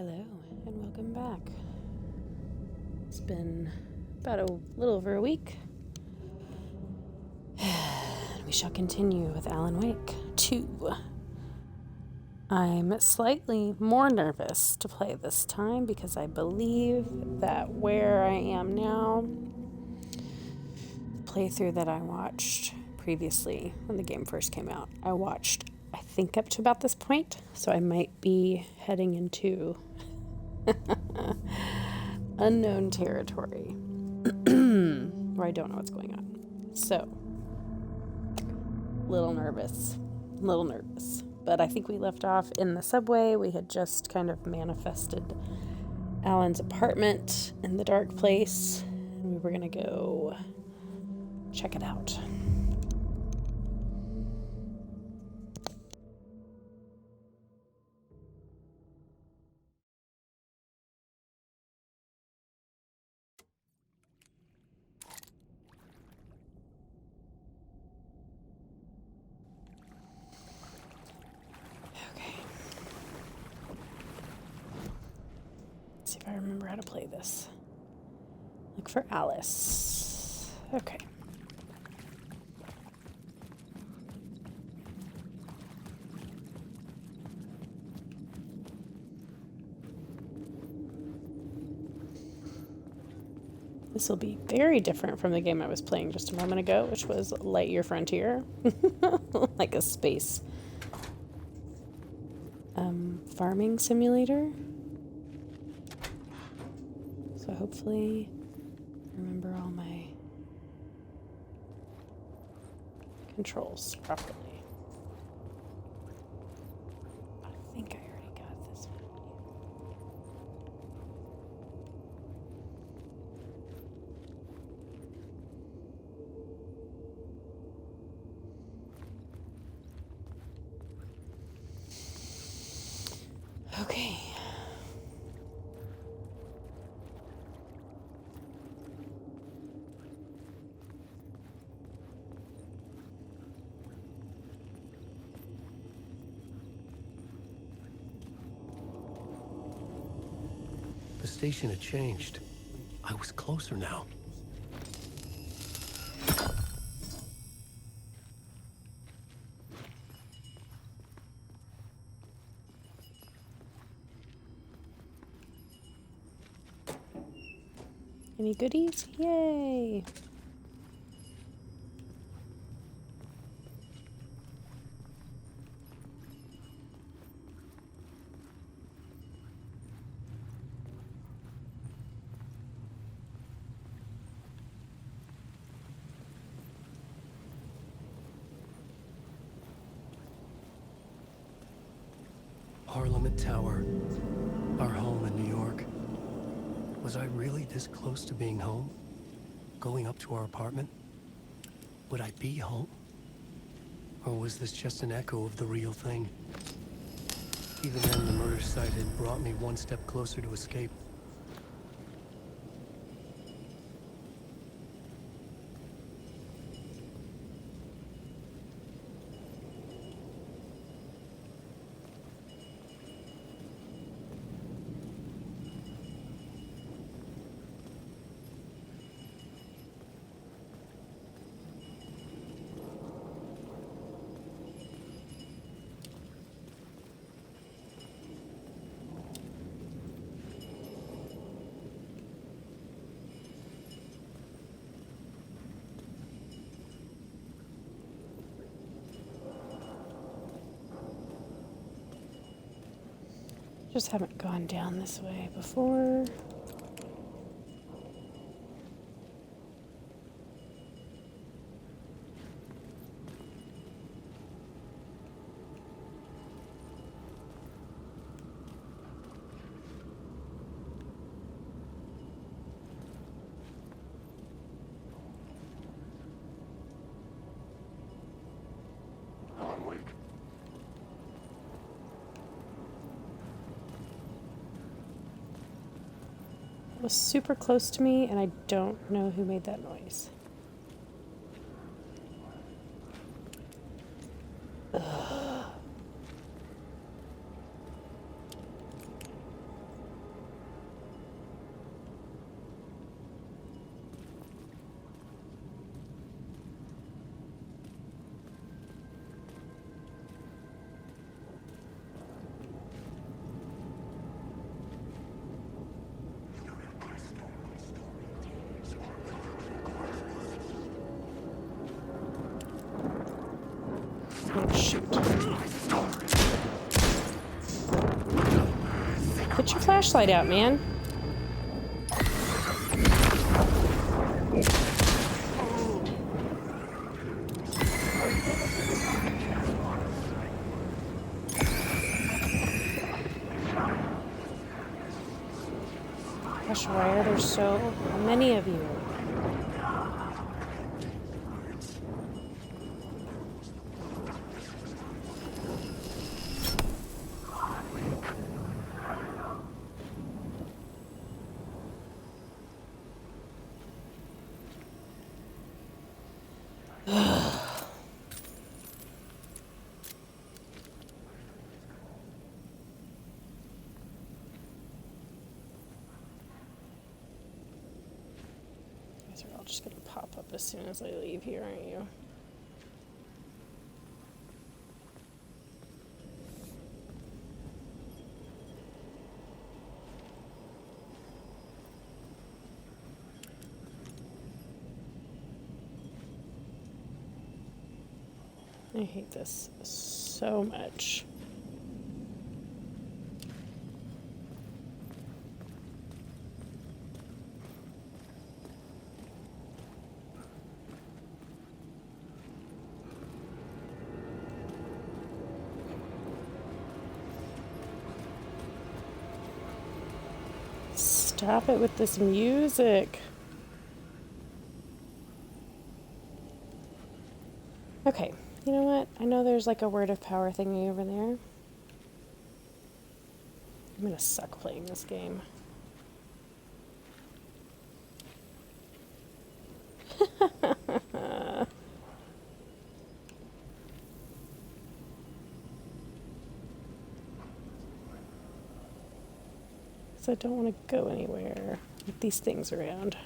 Hello and welcome back. It's been about a little over a week. And we shall continue with Alan Wake 2. I'm slightly more nervous to play this time because I believe that where I am now, the playthrough that I watched previously when the game first came out, I watched, I think, up to about this point. So I might be heading into unknown territory where I don't know what's going on. So, little nervous. But I think we left off in the subway. We had just kind of manifested Alan's apartment in the dark place, and we were going to go check it out. Okay. Let's see if I remember how to play this. Look for Alice. Okay. This will be very different from the game I was playing just a moment ago, which was Lightyear Frontier. Like a space farming simulator. So hopefully I remember all my controls properly. I think I already got this one. Okay. The station had changed. I was closer now. Any goodies? Yay! Parliament Tower. Our home in New York. Was I really this close to being home? Going up to our apartment? Would I be home? Or was this just an echo of the real thing? Even then, the murder site had brought me one step closer to escape. Just haven't gone down this way before. Alan Wake. It was super close to me, and I don't know who made that noise. Ugh. Oh, shoot. Put your flashlight out, man. Gosh, why are there so many of you? These are all just gonna pop up as soon as I leave here, aren't you? I hate this so much. Stop it with this music. Okay, you know what? I know there's like a word of power thingy over there. I'm gonna suck playing this game. So I don't want to go anywhere with these things around.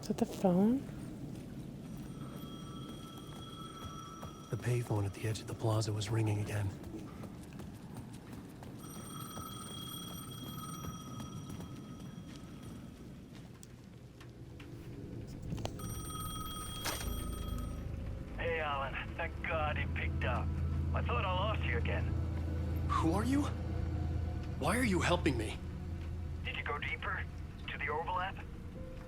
Is that the phone? The payphone at the edge of the plaza was ringing again. Hey, Alan. Thank God he picked up. I thought I lost you again. Who are you? Why are you helping me? Did you go deeper? To the overlap?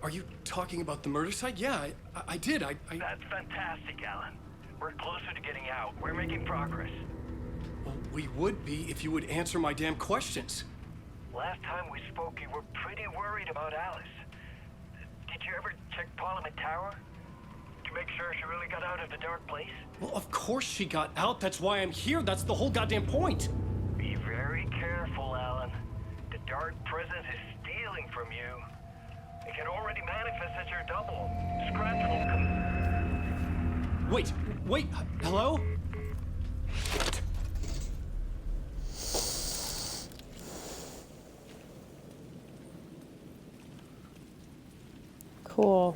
Are you talking about the murder site? Yeah, I did. That's fantastic, Alan. We're closer to getting out. We're making progress. Well, we would be if you would answer my damn questions. Last time we spoke, you were pretty worried about Alice. Did you ever check Parliament Tower? To make sure she really got out of the dark place? Well, of course she got out. That's why I'm here. That's the whole goddamn point. Be very careful, Alan. The dark presence is stealing from you. It can already manifest as your double. Scraps will come. Wait, hello? Cool.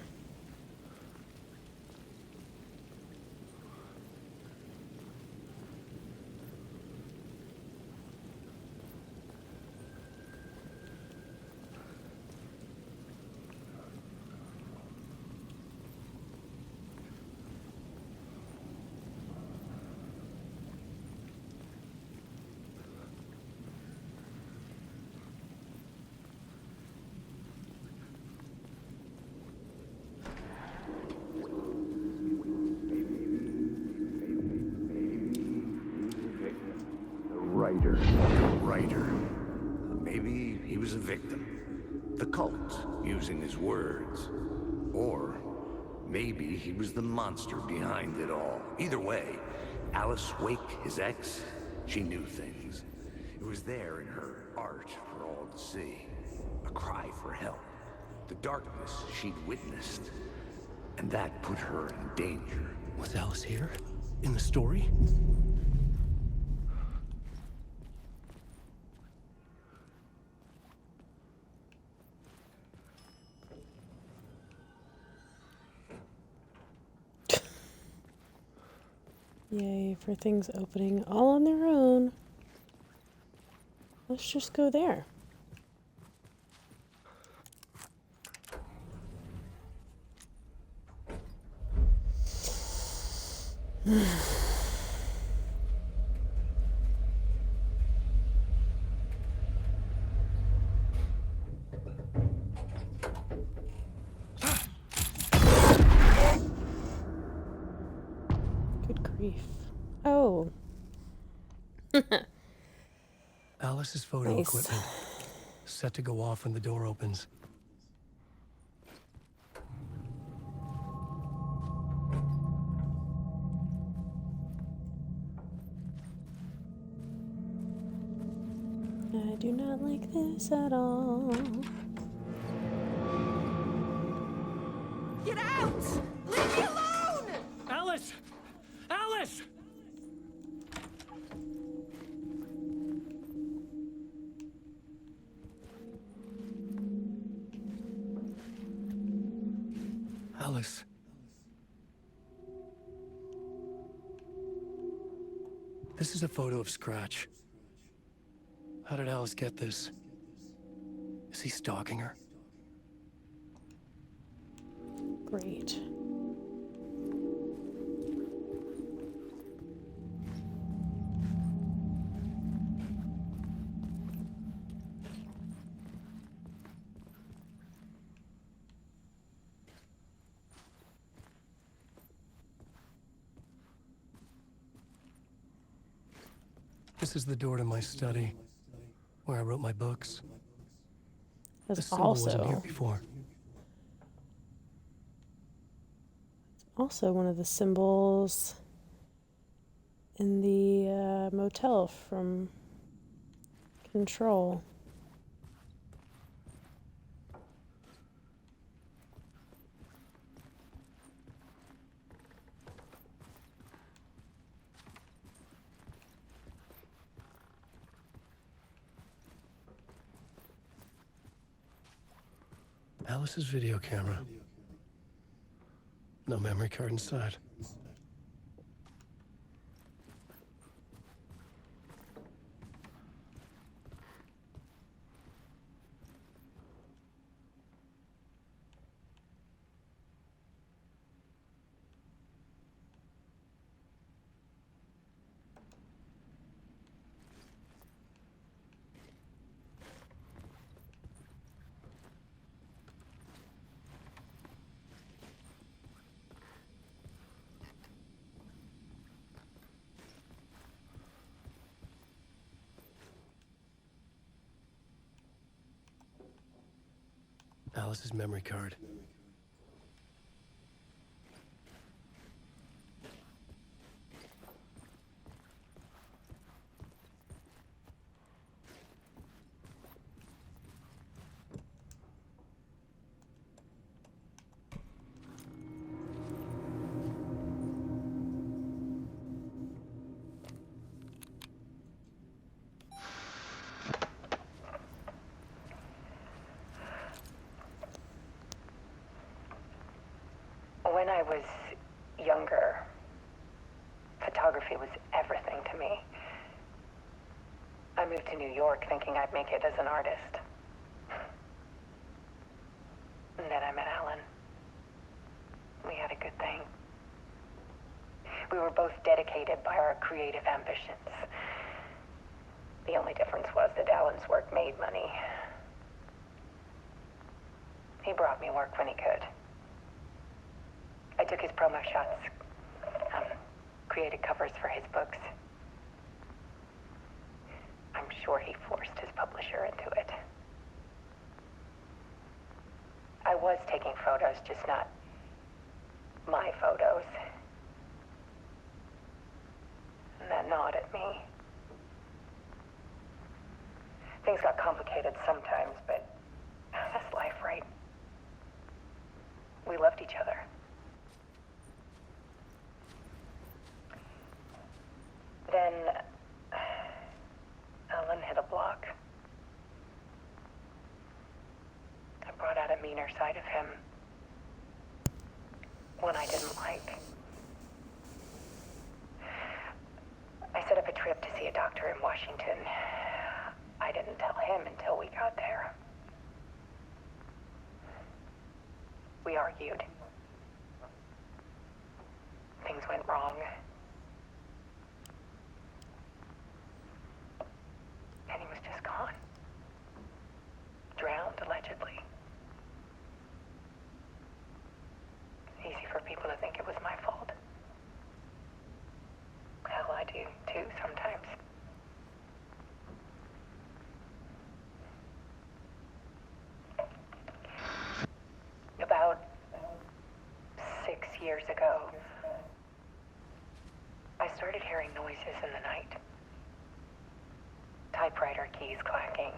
Writer. Maybe he was a victim. The cult, using his words. Or maybe he was the monster behind it all. Either way, Alice Wake, his ex, she knew things. It was there in her art for all to see. A cry for help. The darkness she'd witnessed. And that put her in danger. Was Alice here? In the story? Yay for things opening all on their own. Let's just go there. Good grief. Oh, Alice's photo Nice. equipment. Set to go off when the door opens. I do not like this at all. Get out! Leave me alone! Alice! Alice! Alice. This is a photo of Scratch. How did Alice get this? Is he stalking her? Great. This is the door to my study, where I wrote my books. This That's symbol wasn't here also before. one of the symbols in the motel from Control. Alice's video camera. No memory card inside. Alice's memory card. When I was younger, photography was everything to me. I moved to New York thinking I'd make it as an artist. And then I met Alan. We had a good thing. We were both dedicated by our creative ambitions. The only difference was that Alan's work made money. He brought me work when he could. I took his promo shots, created covers for his books. I'm sure he forced his publisher into it. I was taking photos, just not my photos. And that gnawed at me. Things got complicated sometimes, but that's life, right? We loved each other. Then Alan hit a block. I brought out a meaner side of him. One I didn't like. Washington. I didn't tell him until we got there. We argued. Things went wrong. And he was just gone. Drowned, allegedly. Easy for people to think it was my fault. Hell, I do too sometimes. About 6 years ago, I started hearing noises in the night. Typewriter keys clacking.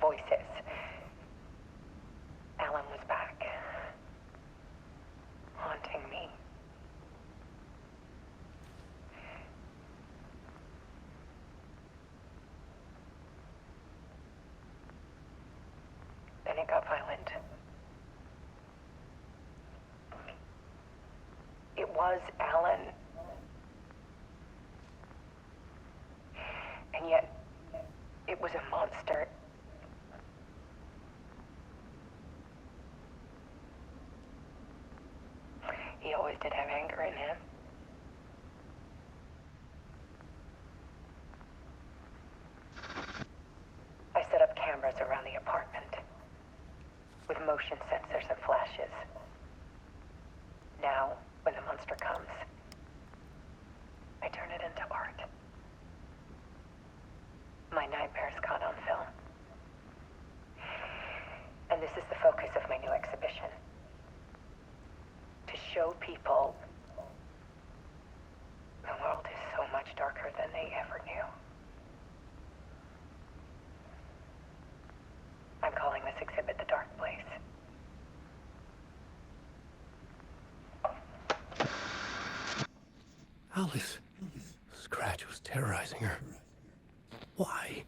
Voices. Alan was back. Haunting me. Then it got violent. It was Alan. And yet, it was a monster. He always did have anger in him. I set up cameras around the apartment with motion sensors and flashes. Now, when the monster comes, I turn it into art. My nightmares caught on film. And this is the focus of my new exhibition. To show people the world is so much darker than they ever knew. I'm calling this exhibit The Dark Place. Alice. Scratch was terrorizing her. Why?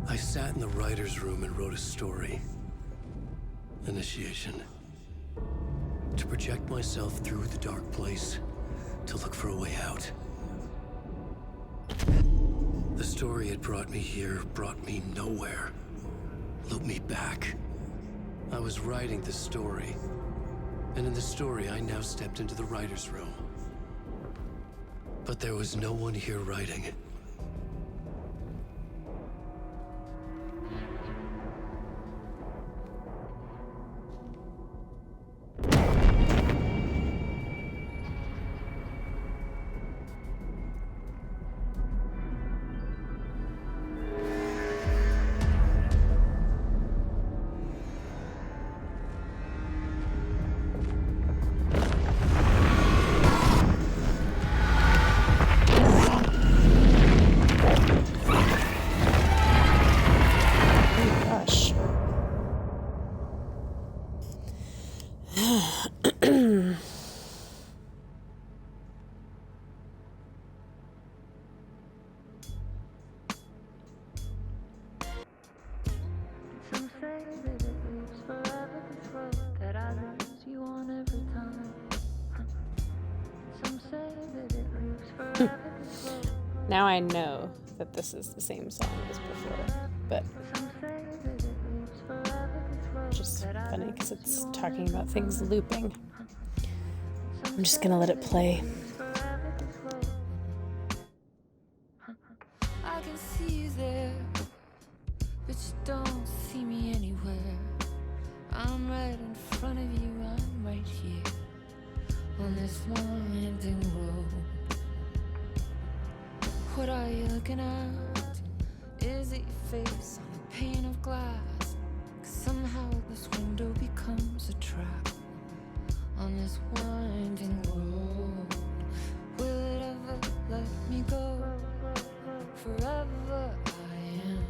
I sat in the writer's room and wrote a story. Initiation. To project myself through the dark place, to look for a way out. The story had brought me here, brought me nowhere. Looped me back. I was writing the story. And in the story, I now stepped into the writer's room. But there was no one here writing. Gosh. Some say that it lives forever, this road that I lose you on every time. Some say that it lives forever, this road. Now I know that this is the same song as before, but Some say that it lives forever, this road just that I funny lose because it's you on talking every about things looping. Some I'm just say gonna let it that play. lives forever, this road. I can see you there, but you don't see me anywhere. I'm right in front of you, I'm right here on this winding road. What are you looking at? Is it your face on a pane of glass? 'Cause somehow this window becomes a trap on this winding road. Will it ever let me go? Forever I am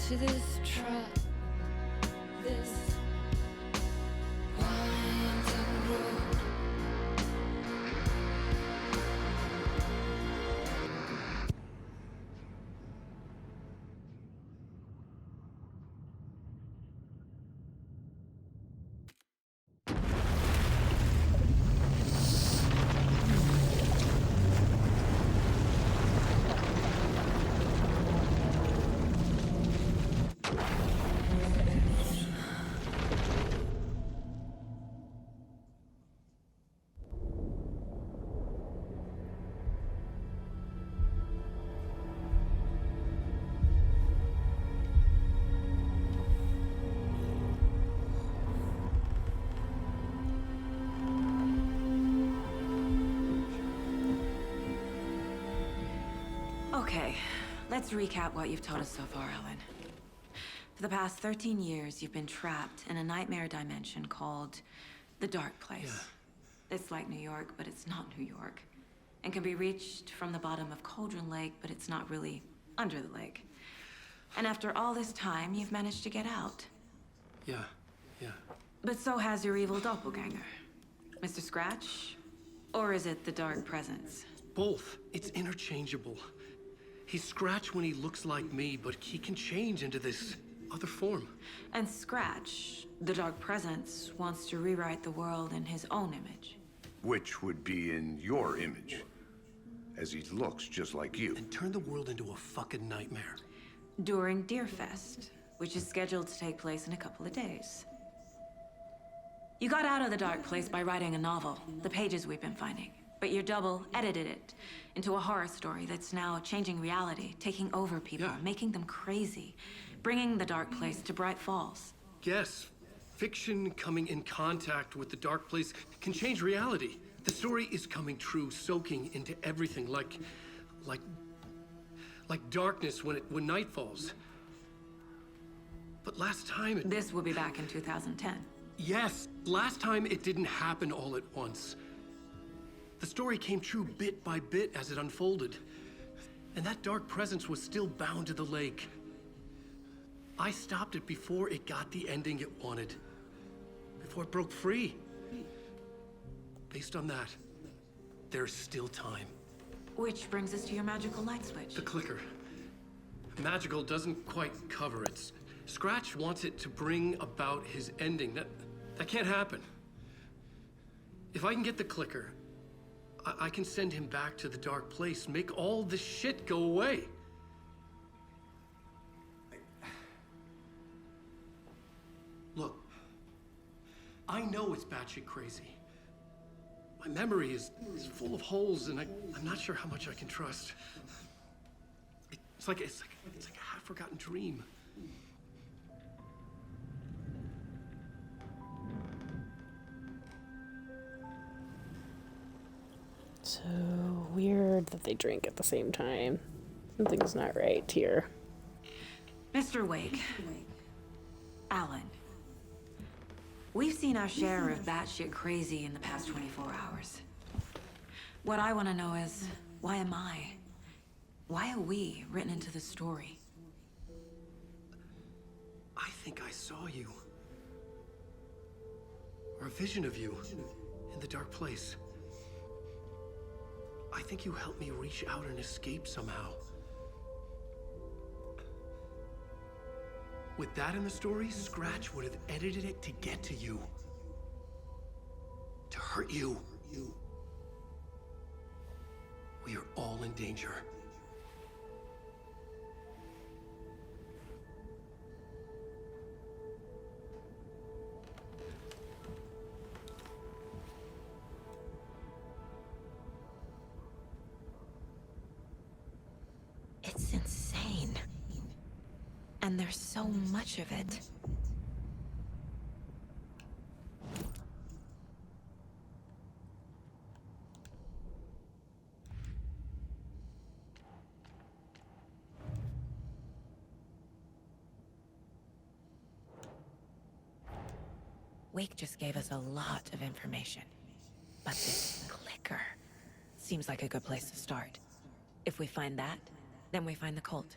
to this trap, this winding road. Okay, let's recap what you've told us so far, Alan. For the past 13 years, you've been trapped in a nightmare dimension called the Dark Place. It's like New York, but it's not New York. And can be reached from the bottom of Cauldron Lake, but it's not really under the lake. And after all this time, you've managed to get out. Yeah. But so has your evil doppelganger. Mr. Scratch? Or is it the Dark Presence? Both. It's interchangeable. He's Scratch when he looks like me, but he can change into this other form. And Scratch, the Dark Presence, wants to rewrite the world in his own image. Which would be in your image, as he looks just like you. And turn the world into a fucking nightmare. During Deerfest, which is scheduled to take place in a couple of days. You got out of the Dark Place by writing a novel, the pages we've been finding. But your double edited it into a horror story that's now changing reality, taking over people, making them crazy, bringing the Dark Place to Bright Falls. Yes, fiction coming in contact with the Dark Place can change reality. The story is coming true, soaking into everything, like darkness when night falls. But last time it... This will be back in 2010. Yes, last time it didn't happen all at once. The story came true bit by bit as it unfolded. And that dark presence was still bound to the lake. I stopped it before it got the ending it wanted. Before it broke free. Based on that, there's still time. Which brings us to your magical light switch. The clicker. Magical doesn't quite cover it. Scratch wants it to bring about his ending. That can't happen. If I can get the clicker, I can send him back to the Dark Place, make all this shit go away. Look, I know it's batshit crazy. My memory is full of holes, and I'm not sure how much I can trust. It's like a half-forgotten dream. So weird that they drink at the same time. Something's not right here. Mr. Wake. Alan. We've seen our share of batshit crazy in the past 24 hours. What I want to know is, why am I? Why are we written into the story? I think I saw you. Or a vision of you in the Dark Place. I think you helped me reach out and escape somehow. With that in the story, Scratch would have edited it to get to you. To hurt you. We are all in danger. It's insane. And there's so much of it. Wake just gave us a lot of information. But this clicker seems like a good place to start. If we find that, then we find the cult.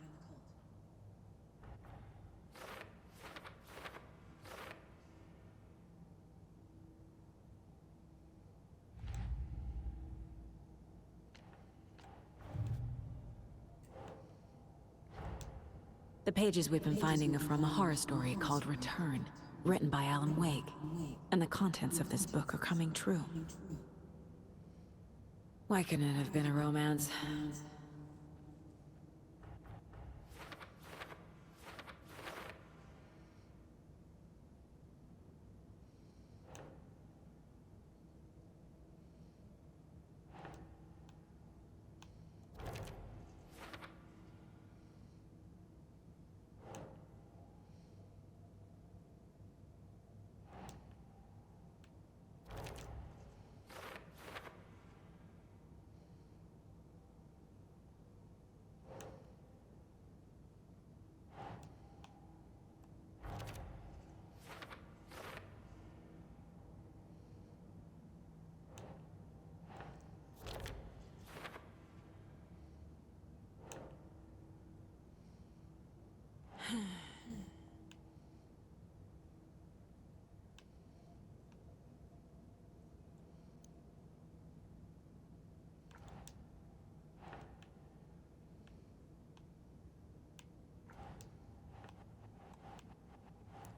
The pages we've been finding are from a horror story called Return, written by Alan Wake. And the contents of this book are coming true. Why couldn't it have been a romance?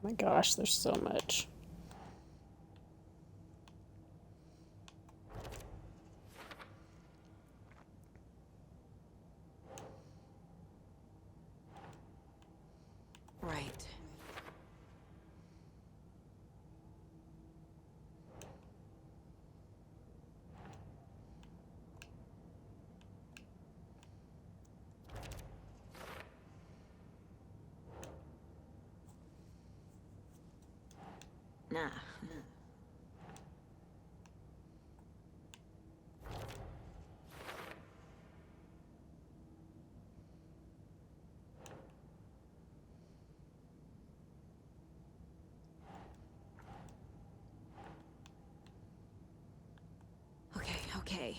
My gosh, there's so much. Right. Nah. Okay.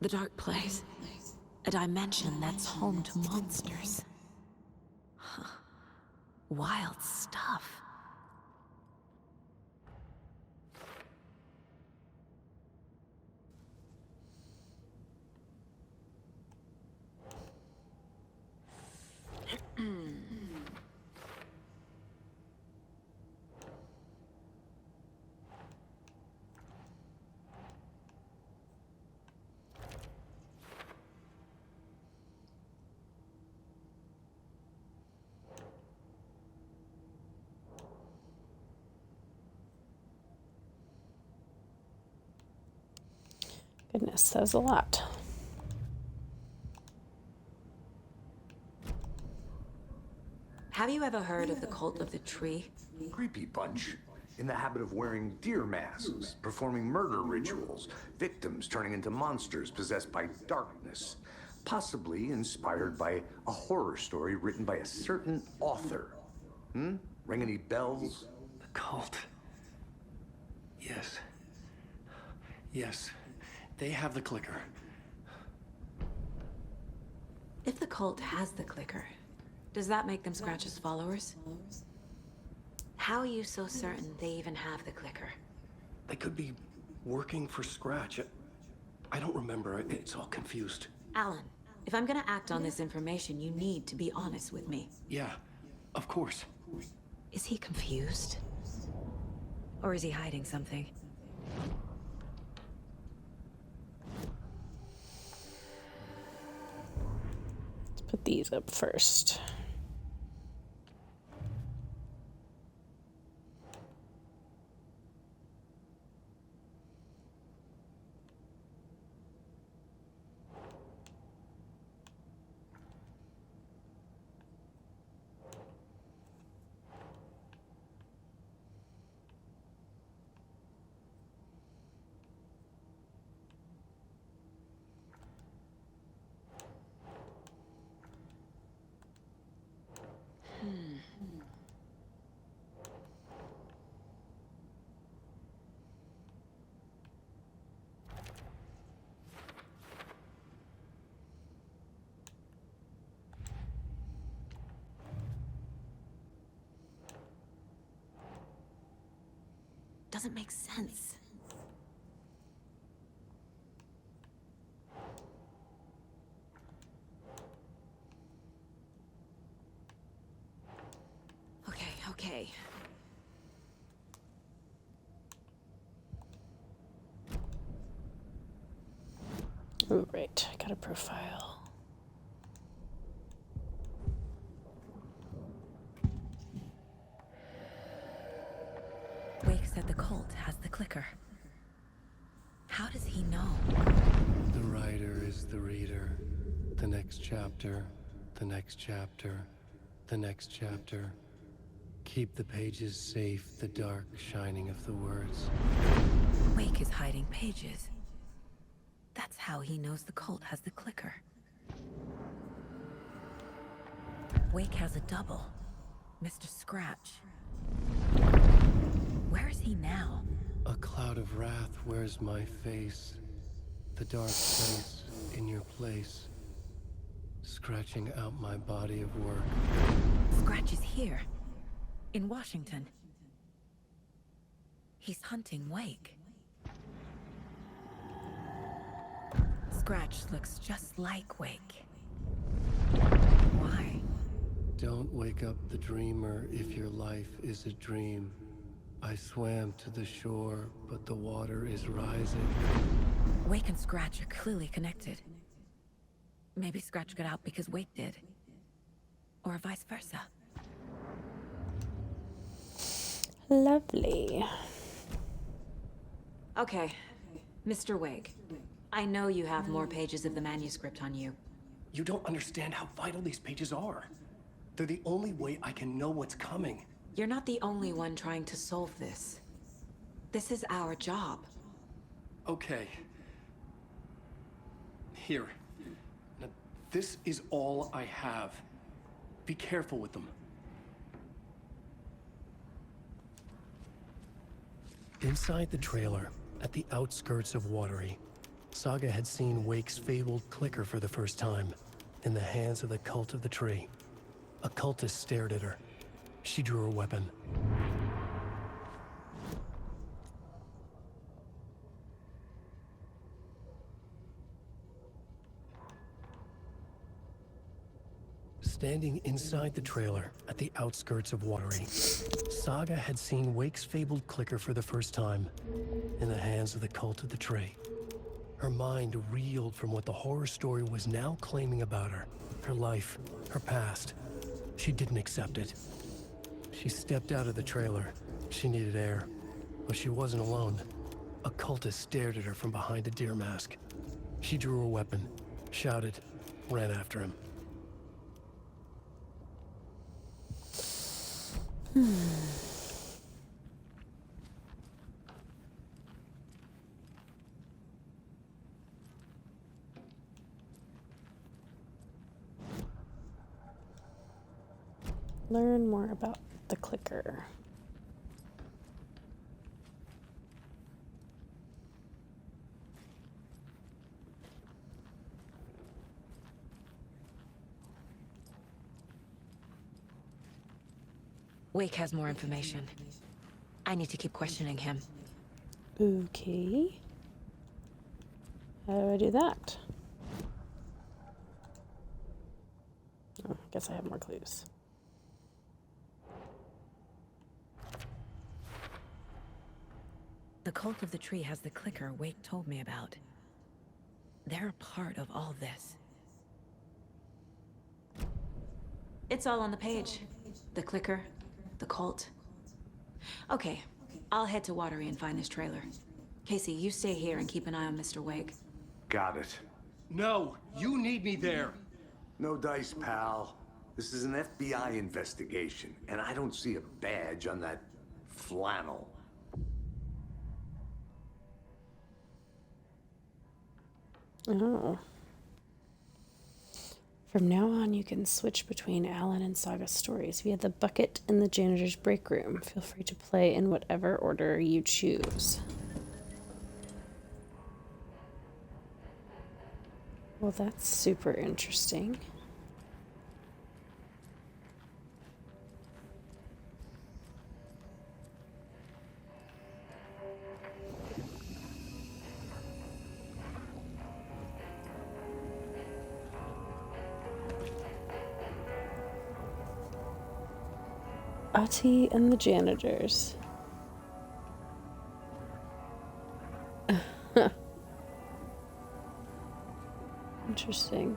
The Dark Place. A dimension that's home to monsters. Huh. Wild stuff. Goodness, says a lot. Have you ever heard of the Cult of the Tree? Creepy bunch. In the habit of wearing deer masks, performing murder rituals, victims turning into monsters possessed by darkness. Possibly inspired by a horror story written by a certain author. Ring any bells? The cult. Yes. Yes. They have the clicker. If the cult has the clicker, does that make them Scratch's followers? How are you so certain they even have the clicker? They could be working for Scratch. I don't remember. It's all confused. Alan, if I'm gonna act on this information, you need to be honest with me. Yeah, of course. Is he confused? Or is he hiding something? Let's put these up first. doesn't make sense. Okay. Oh, right. I got a profile. Wake said the cult has the clicker. How does he know? The writer is the reader. The next chapter, the next chapter, the next chapter. Keep the pages safe, the dark shining of the words. Wake is hiding pages. That's how he knows the cult has the clicker. Wake has a double. Mr. Scratch. Where is he now? A cloud of wrath wears my face. The dark place in your place. Scratching out my body of work. Scratch is here. In Washington. He's hunting Wake. Scratch looks just like Wake. Why? Don't wake up the dreamer if your life is a dream. I swam to the shore, but the water is rising. Wake and Scratch are clearly connected. Maybe Scratch got out because Wake did. Or vice versa. Lovely. Okay, Mr. Wake. I know you have more pages of the manuscript on you. You don't understand how vital these pages are. They're the only way I can know what's coming. You're not the only one trying to solve this. This is our job. Okay. Here. Now, this is all I have. Be careful with them. Inside the trailer, at the outskirts of Watery, Saga had seen Wake's fabled clicker for the first time, in the hands of the Cult of the Tree. A cultist stared at her. She drew her weapon. Standing inside the trailer at the outskirts of Watery, Saga had seen Wake's fabled clicker for the first time, in the hands of the Cult of the Tree. Her mind reeled from what the horror story was now claiming about her. Her life, her past. She didn't accept it. She stepped out of the trailer. She needed air. But she wasn't alone. A cultist stared at her from behind a deer mask. She drew her weapon, shouted, ran after him. Learn more about the clicker. Wake has more information. I need to keep questioning him. Okay. How do I do that? Oh, I guess I have more clues. The Cult of the Tree has the clicker Wake told me about. They're a part of all this. It's all on the page. The clicker, the cult. Okay, I'll head to Watery and find this trailer. Casey, you stay here and keep an eye on Mr. Wake. Got it. No, you need me there. No dice, pal. This is an FBI investigation, and I don't see a badge on that flannel. Oh. From now on, you can switch between Alan and Saga stories via the bucket in the janitor's break room. Feel free to play in whatever order you choose. Well, that's super interesting. Ati and the janitors. Interesting.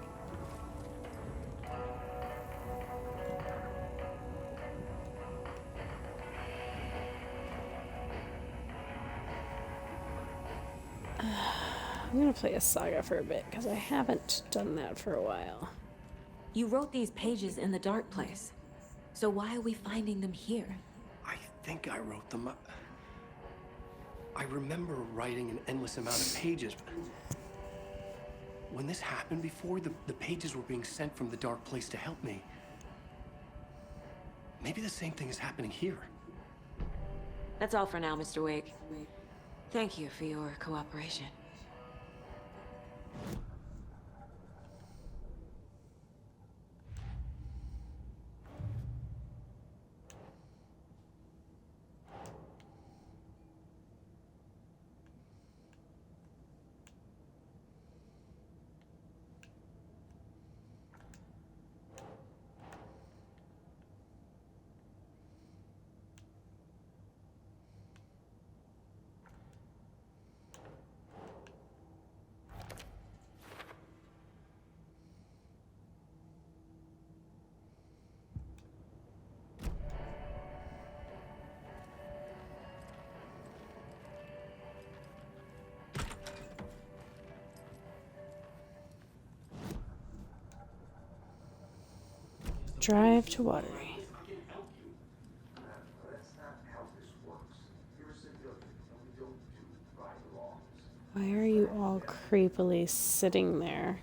I'm gonna play a saga for a bit because I haven't done that for a while. You wrote these pages in the dark place. So why are we finding them here? I think I wrote them. I remember writing an endless amount of pages. When this happened before, the pages were being sent from the dark place to help me. Maybe the same thing is happening here. That's all for now, Mr. Wake. Thank you for your cooperation. Drive to Watery. Why are you all creepily sitting there?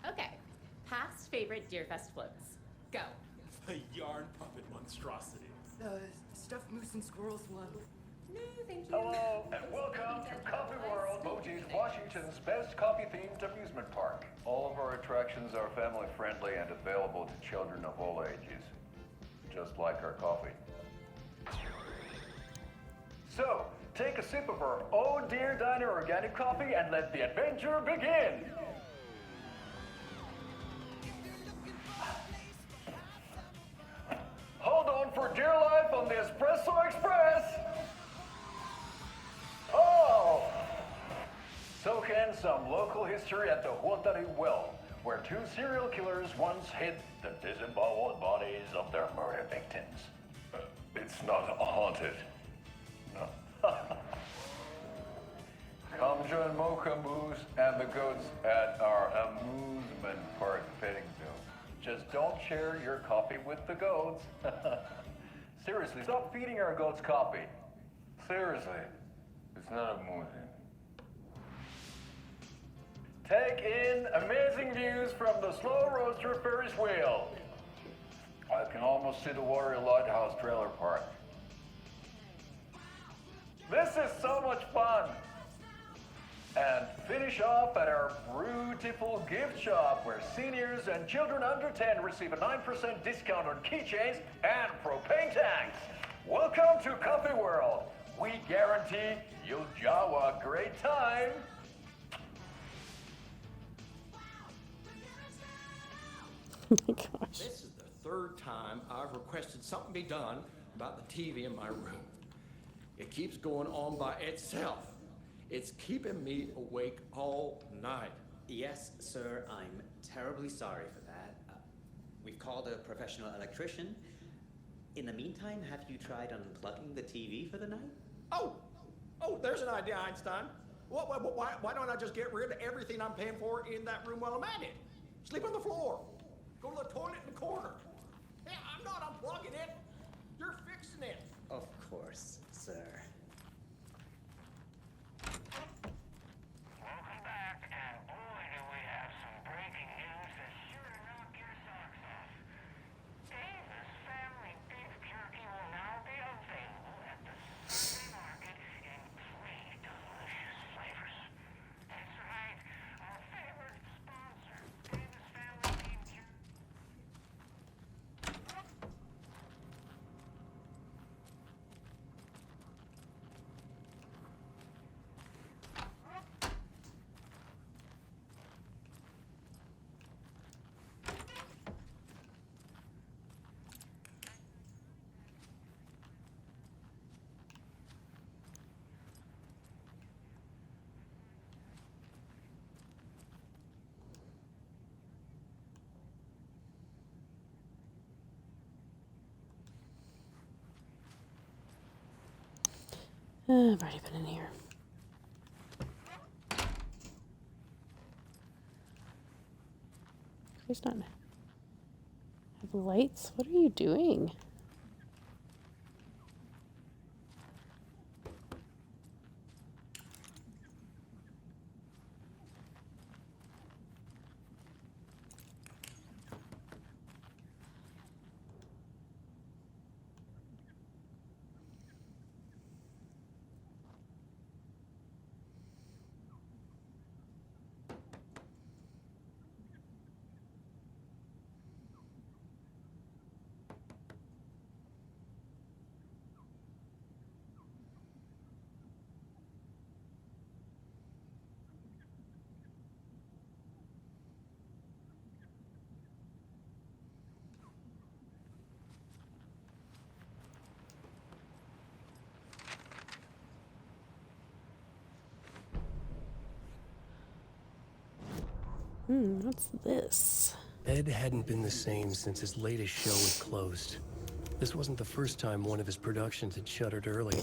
Okay, past favorite Deerfest floats. Go. The yarn puppet monstrosity. Stuffed moose and squirrels one. No, thank you. Hello, and welcome to Coffee World, Moji's Washington's best coffee-themed amusement park. All of our attractions are family-friendly and available to children of all ages, just like our coffee. So, take a sip of our Oh Dear Diner organic coffee and let the adventure begin! Hold on for dear life on the Espresso Express! Oh! Soak in some local history at the Huotari Well, where two serial killers once hid the disemboweled bodies of their murder victims. It's not haunted. No. Come join Mocha Moose and the goats at our amusement park petting zoo. Just don't share your coffee with the goats. Seriously, stop feeding our goats coffee. Seriously. It's not amusing. Take in amazing views from the Slow Roaster Ferris wheel. I can almost see the Watery Lighthouse trailer park. This is so much fun. And finish off at our beautiful gift shop where seniors and children under 10 receive a 9% discount on keychains and propane tanks. Welcome to Coffee World. We guarantee you'll jaw a great time. Oh my gosh. This is the third time I've requested something be done about the TV in my room. It keeps going on by itself. It's keeping me awake all night. Yes, sir, I'm terribly sorry for that. We've called a professional electrician. In the meantime, have you tried unplugging the TV for the night? Oh, there's an idea, Einstein. Why don't I just get rid of everything I'm paying for in that room while I'm at it? Sleep on the floor. Go to the toilet in the corner. Hey, I'm not unplugging it. You're fixing it. Of course, sir. Welcome back, and boy do we have some breaking news that sure to knock your socks off. Davis Family Beef Jerky will now be available at the Sunday Market in 3 delicious flavors. That's right, our favorite sponsor, Davis Family Beef Jerky. I've already been in here. There's not have lights. What are you doing? What's this? Ed hadn't been the same since his latest show had closed. This wasn't the first time one of his productions had shuttered early.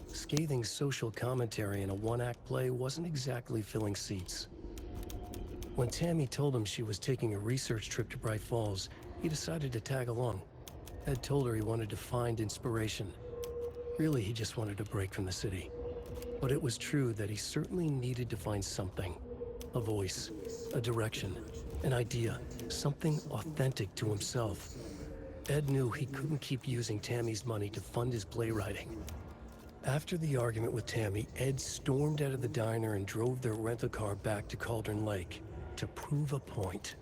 Scathing social commentary in a one-act play wasn't exactly filling seats. When Tammy told him she was taking a research trip to Bright Falls, he decided to tag along. Ed told her he wanted to find inspiration. Really, he just wanted a break from the city. But it was true that he certainly needed to find something. A voice, a direction, an idea, something authentic to himself. Ed knew he couldn't keep using Tammy's money to fund his playwriting. After the argument with Tammy, Ed stormed out of the diner and drove their rental car back to Cauldron Lake to prove a point.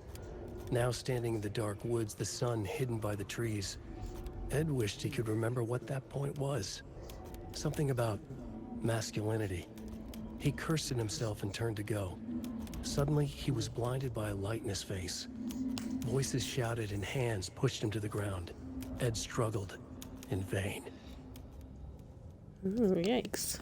Now standing in the dark woods, the sun hidden by the trees, Ed wished he could remember what that point was. Something about masculinity. He cursed at himself and turned to go. Suddenly, he was blinded by a light in his face. Voices shouted and hands pushed him to the ground. Ed struggled, in vain. Ooh, yikes.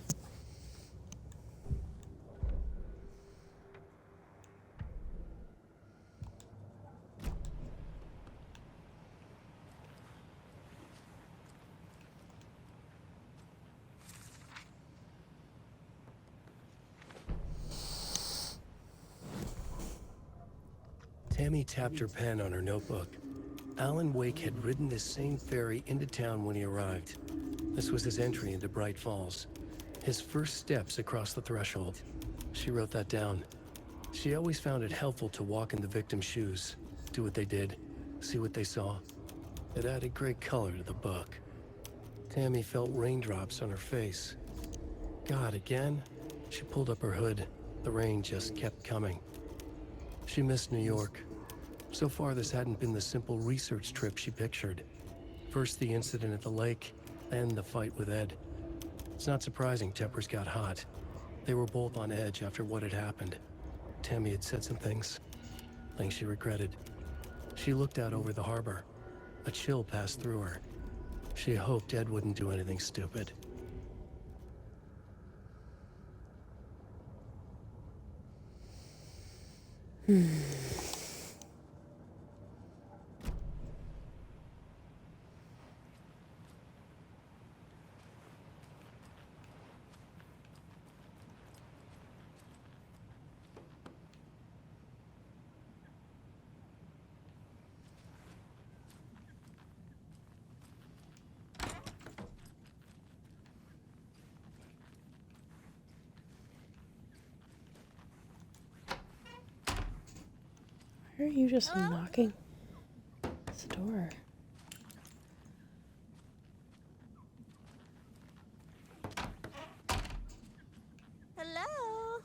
Tammy tapped her pen on her notebook. Alan Wake had ridden this same ferry into town when he arrived. This was his entry into Bright Falls. His first steps across the threshold. She wrote that down. She always found it helpful to walk in the victim's shoes, do what they did, see what they saw. It added great color to the book. Tammy felt raindrops on her face. God, again? She pulled up her hood. The rain just kept coming. She missed New York. So far, this hadn't been the simple research trip she pictured. First the incident at the lake, then the fight with Ed. It's not surprising tempers got hot. They were both on edge after what had happened. Tammy had said some things she regretted. She looked out over the harbor. A chill passed through her. She hoped Ed wouldn't do anything stupid. Why are you just knocking this door? Hello?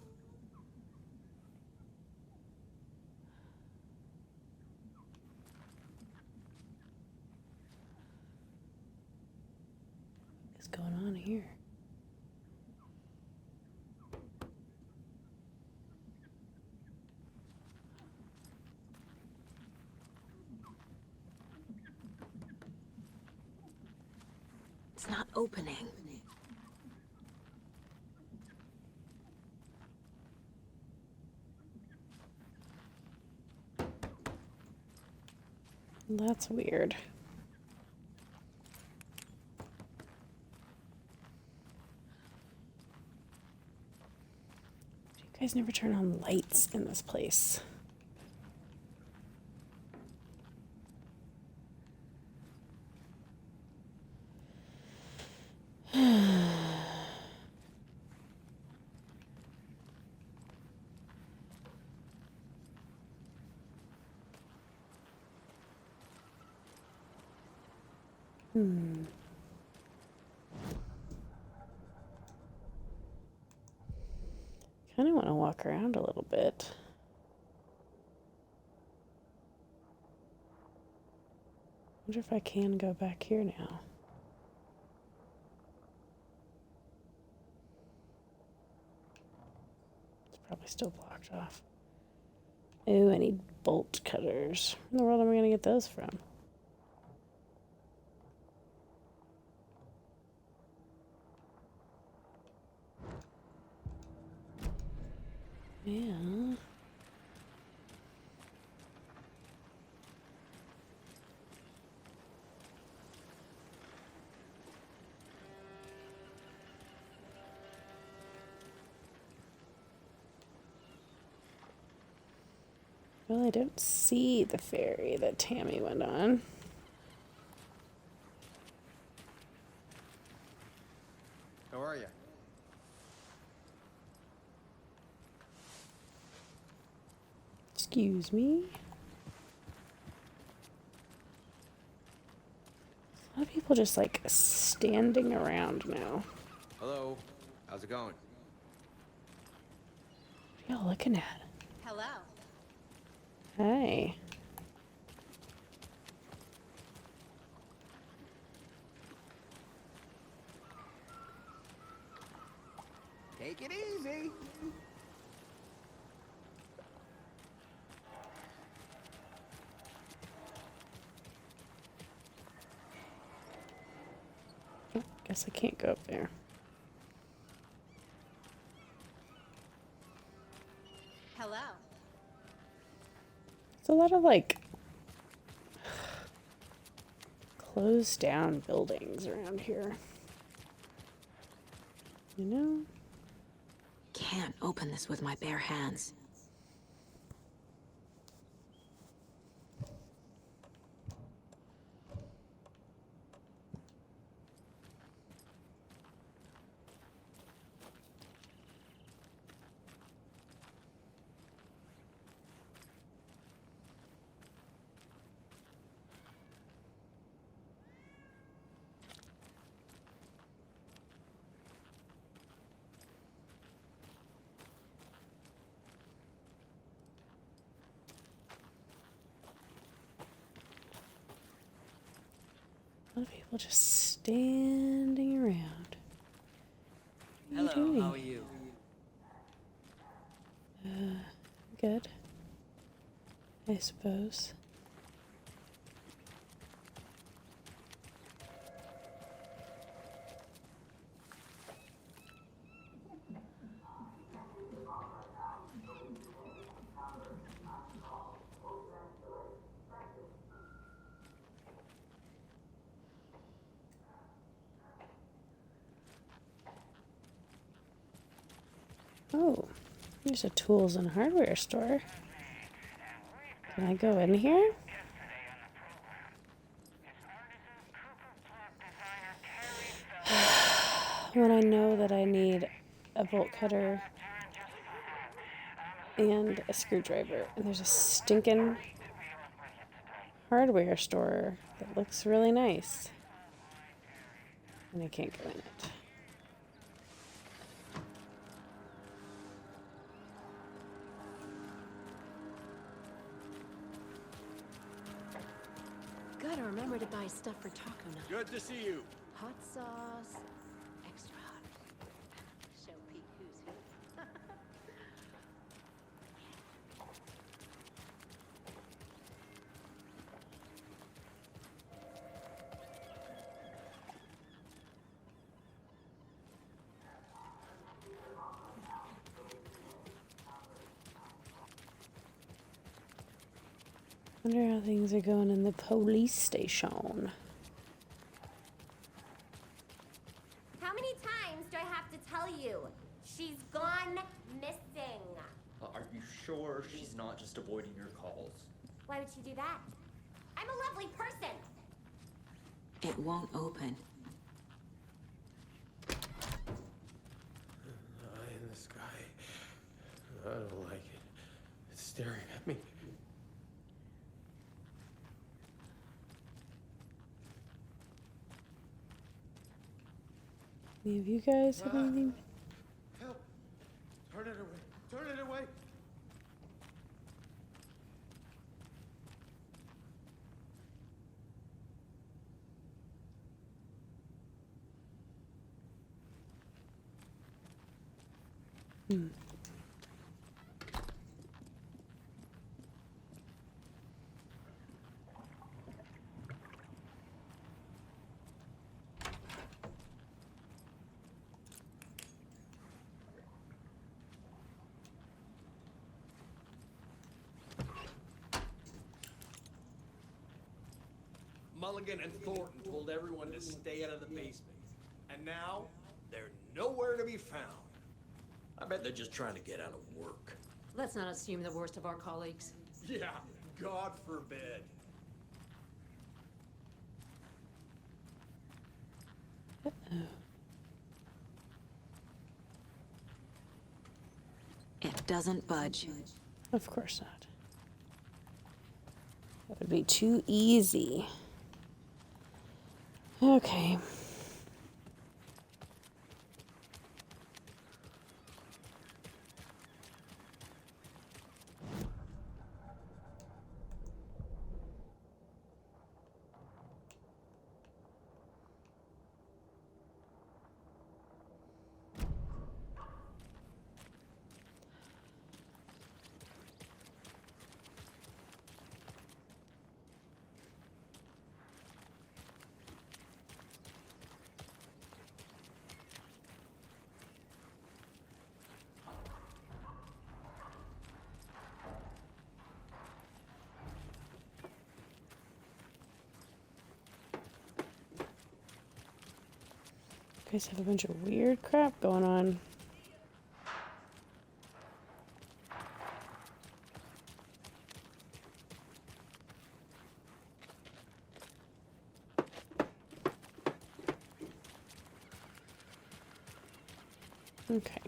What's going on here? It's not opening. That's weird. guys never turn on lights in this place? Kind of want to walk around a little bit. Wonder if I can go back here now. It's probably still blocked off. Ooh, I need bolt cutters. Where in the world am I going to get those from? Yeah. Well, I don't see the ferry that Tammy went on. How are you? Excuse me. A lot of people just like standing around now. Hello. How's it going? What are y'all looking at? Hello. Hi. Take it easy. Oh, guess I can't go up there. Hello. It's a lot of like closed down buildings around here. You know? Can't open this with my bare hands. A lot of people just standing around. What are you doing? How are you? Good. I suppose. Oh, there's a tools and hardware store. Can I go in here? When I know that I need a bolt cutter and a screwdriver, and there's a stinking hardware store that looks really nice, and I can't go in it. Gotta remember to buy stuff for taco night. Good to see you. Hot sauce, extra hot. Show Pete who's who. Wonder how things are going in the police station. How many times do I have to tell you? She's gone missing. sure she's not just avoiding your calls? Why would she do that? I'm a lovely person. It won't open. Eye in the sky. I don't like it. It's staring at me. Any of you guys have anything? Help! Turn it away. Turn it away. Mulligan and Thornton told everyone to stay out of the basement. And now, they're nowhere to be found. I bet they're just trying to get out of work. Let's not assume the worst of our colleagues. Yeah, God forbid. It doesn't budge. Of course not. That would be too easy. Okay. You guys have a bunch of weird crap going on. Okay.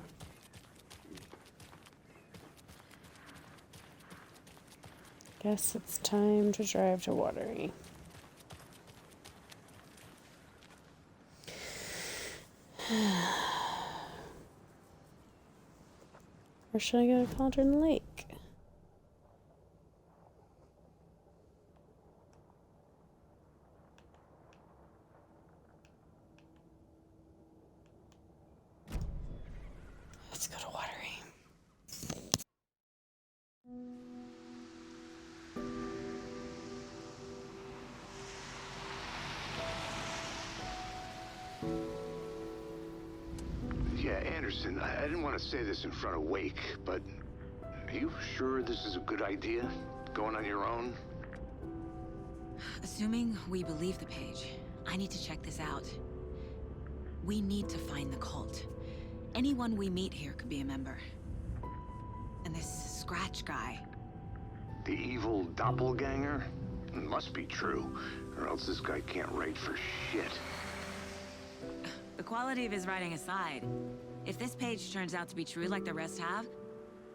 Guess it's time to drive to Watery. Or should I go to Cauldron Lake? Let's go to Watery. Yeah, Anderson, I didn't want to say this in front of Wake, but are you sure this is a good idea? Going on your own? Assuming we believe the page, I need to check this out. We need to find the cult. Anyone we meet here could be a member. And this Scratch guy. The evil doppelganger? Must be true, or else this guy can't write for shit. The quality of his writing aside, if this page turns out to be true like the rest have,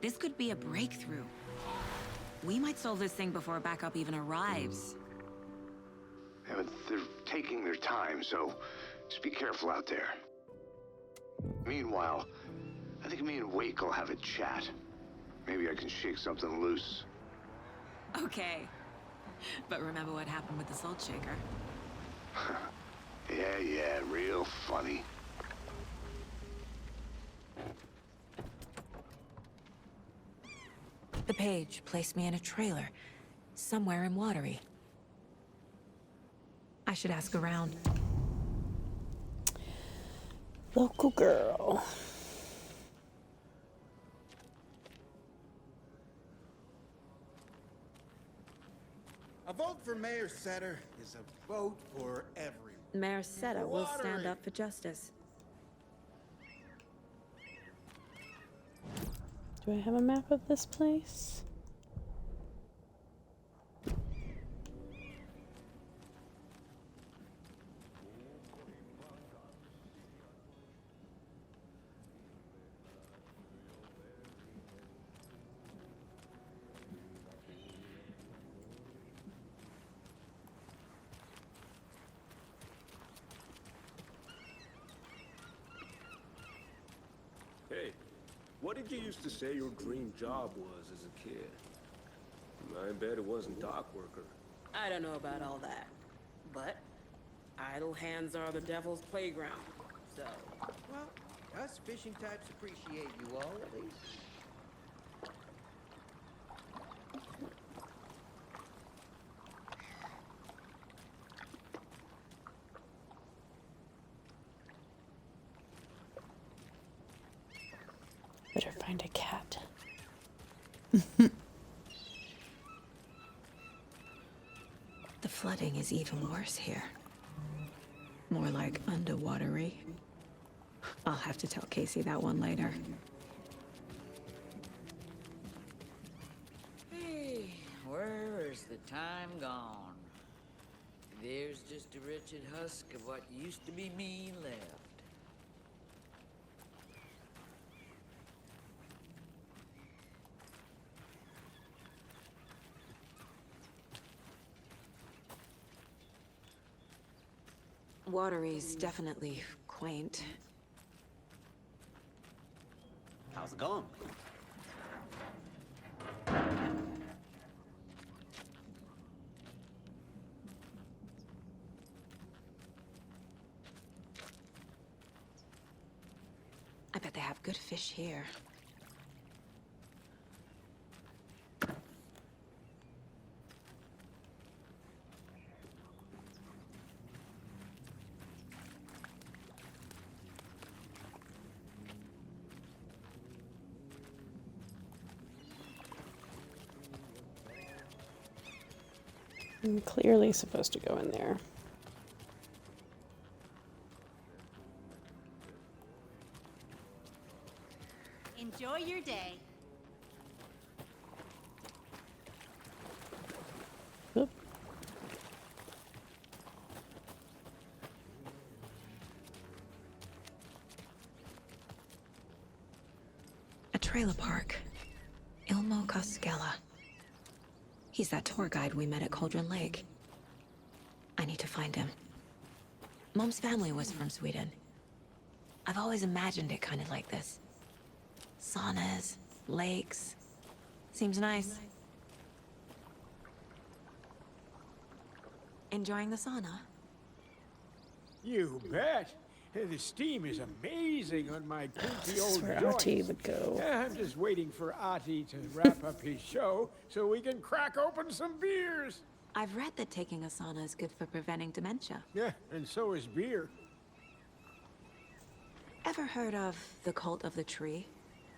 this could be a breakthrough. We might solve this thing before backup even arrives. Yeah, but they're taking their time, so just be careful out there. Meanwhile, I think me and Wake will have a chat. Maybe I can shake something loose. Okay. But remember what happened with the Salt Shaker? Yeah, real funny. The page placed me in a trailer, somewhere in Watery. I should ask around. Local girl. A vote for Mayor Setter is a vote for everyone. Mayor Seta will stand up for justice. Do Do I have a map of this place? Hey, what did you used to say your dream job was as a kid? I bet it wasn't dock worker. I don't know about all that, but idle hands are the devil's playground, so... Well, us fishing types appreciate you all, at least. Better find a cat. The flooding is even worse here. More like underwatery. I'll have to tell Casey that one later. Hey, where is the time gone? There's just a wretched husk of what used to be me left. Watery's definitely quaint. How's it going? I bet they have good fish here. I'm clearly supposed to go in there. Enjoy your day. Oop. A trailer park. Ilmo Koskela. He's that tour guide we met at Cauldron Lake. I need to find him. Mom's family was from Sweden. I've always imagined it kind of like this. Saunas, lakes. Seems nice. Enjoying the sauna? You bet. The steam is amazing on my creepy This is old where joints. Ahti would go. I'm just waiting for Ahti to wrap up his show so we can crack open some beers. I've read that taking a sauna is good for preventing dementia. Yeah, and so is beer. Ever heard of the Cult of the Tree?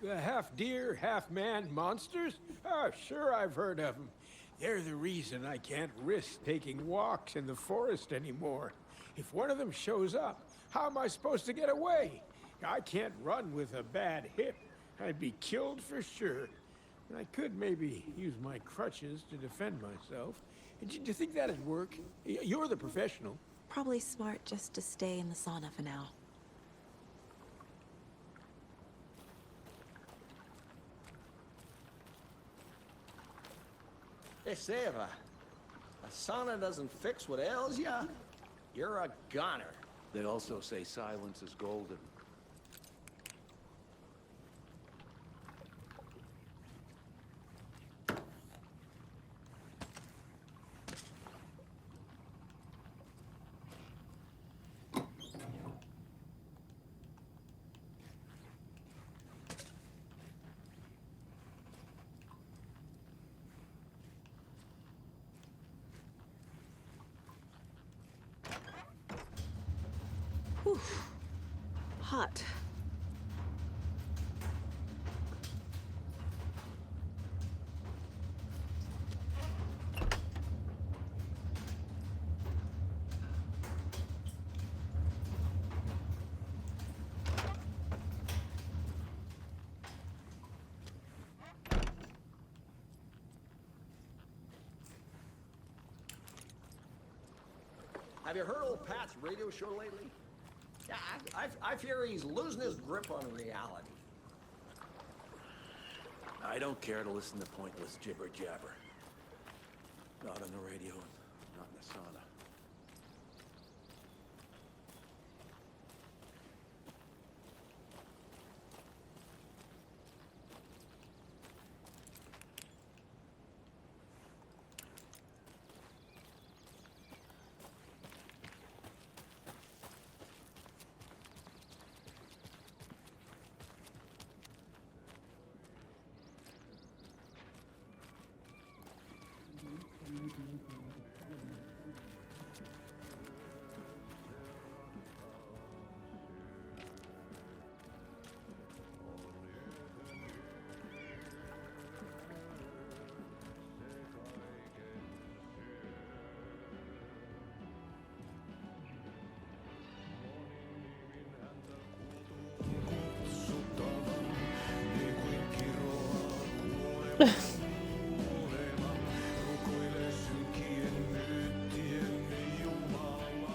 The half-deer, half-man monsters? Oh, sure I've heard of them. They're the reason I can't risk taking walks in the forest anymore. If one of them shows up, how am I supposed to get away? I can't run with a bad hip. I'd be killed for sure. I could maybe use my crutches to defend myself. Do you think that'd work? You're the professional. Probably smart just to stay in the sauna for now. They say if a sauna doesn't fix what ails ya, you're a goner. They also say silence is golden. Whew. Hot. Have you heard old Pat's radio show lately? Yeah, I fear he's losing his grip on reality. I don't care to listen to pointless jibber jabber. Not on the radio, not in the sauna.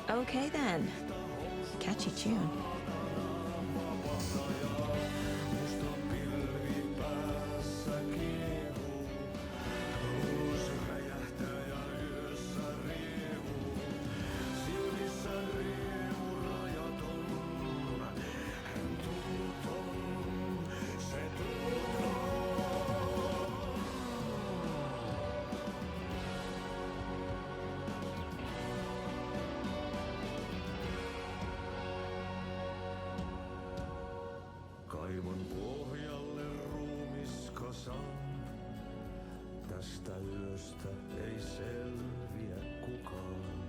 Okay then. Catchy tune. Kaivon pohjalle ruumiskosan. Tästä yöstä ei selviä kukaan.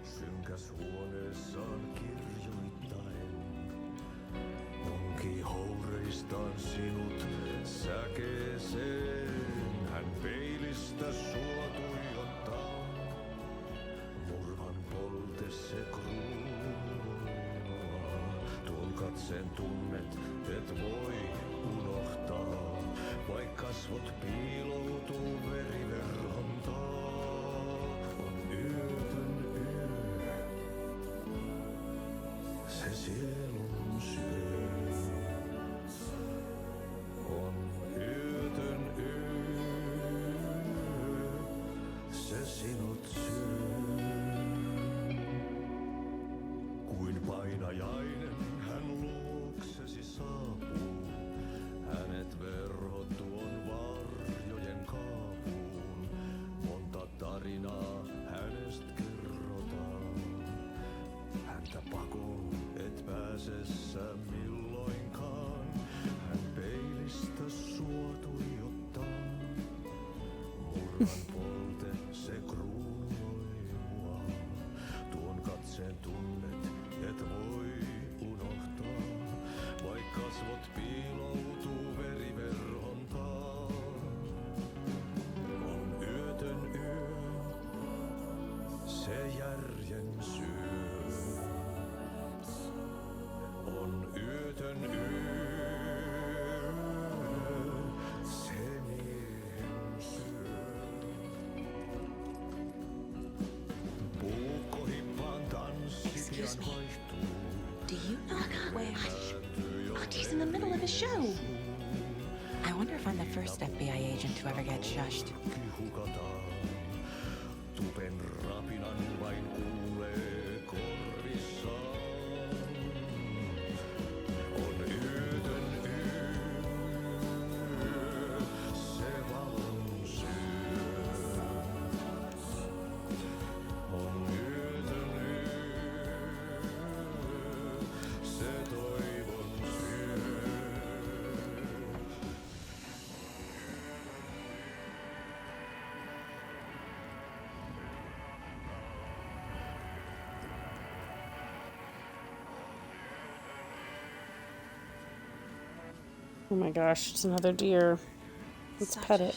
Synkäs huoneessaan kirjoittain. Onki houreistaan sinut säkeeseen. Hän peilistä sua tuijottaa. Murhan polte se kruunua. Tuon katseen tunnet, et voi unohtaa. Vaik kasvot piiloutuu veriverhon taa. On yötön yö. Se sielun syö. On yötön yö. Se sinut syö. Kuin painajainen hän luoksesi saapuu. Hänet verhot tuon varjojen kaapuun. Monta tarinaa hänestä kerrotaan. Häntä pakoon et pääse sä milloinkaan. Hän peilistä sua tuijottaa. Murhan polte se kruunoi mua. Tuon katseen tunnet et voi unohtaa. Vaik kasvot piiloutuu veriverhon taa. On yötön yö, se järjen syö. On yötön yö, se miehen syö. Puukkohippaan tanssi pian vaihtuu. Do you know where? He's in the middle of a show. I wonder if I'm the first FBI agent to ever get shushed. Hukataan. Tupen rapinan vain kuulee korvissaan. On yötön yö, se valon syö. On yötön yö, se toivon syö. Oh my gosh, it's another deer. Let's pet it.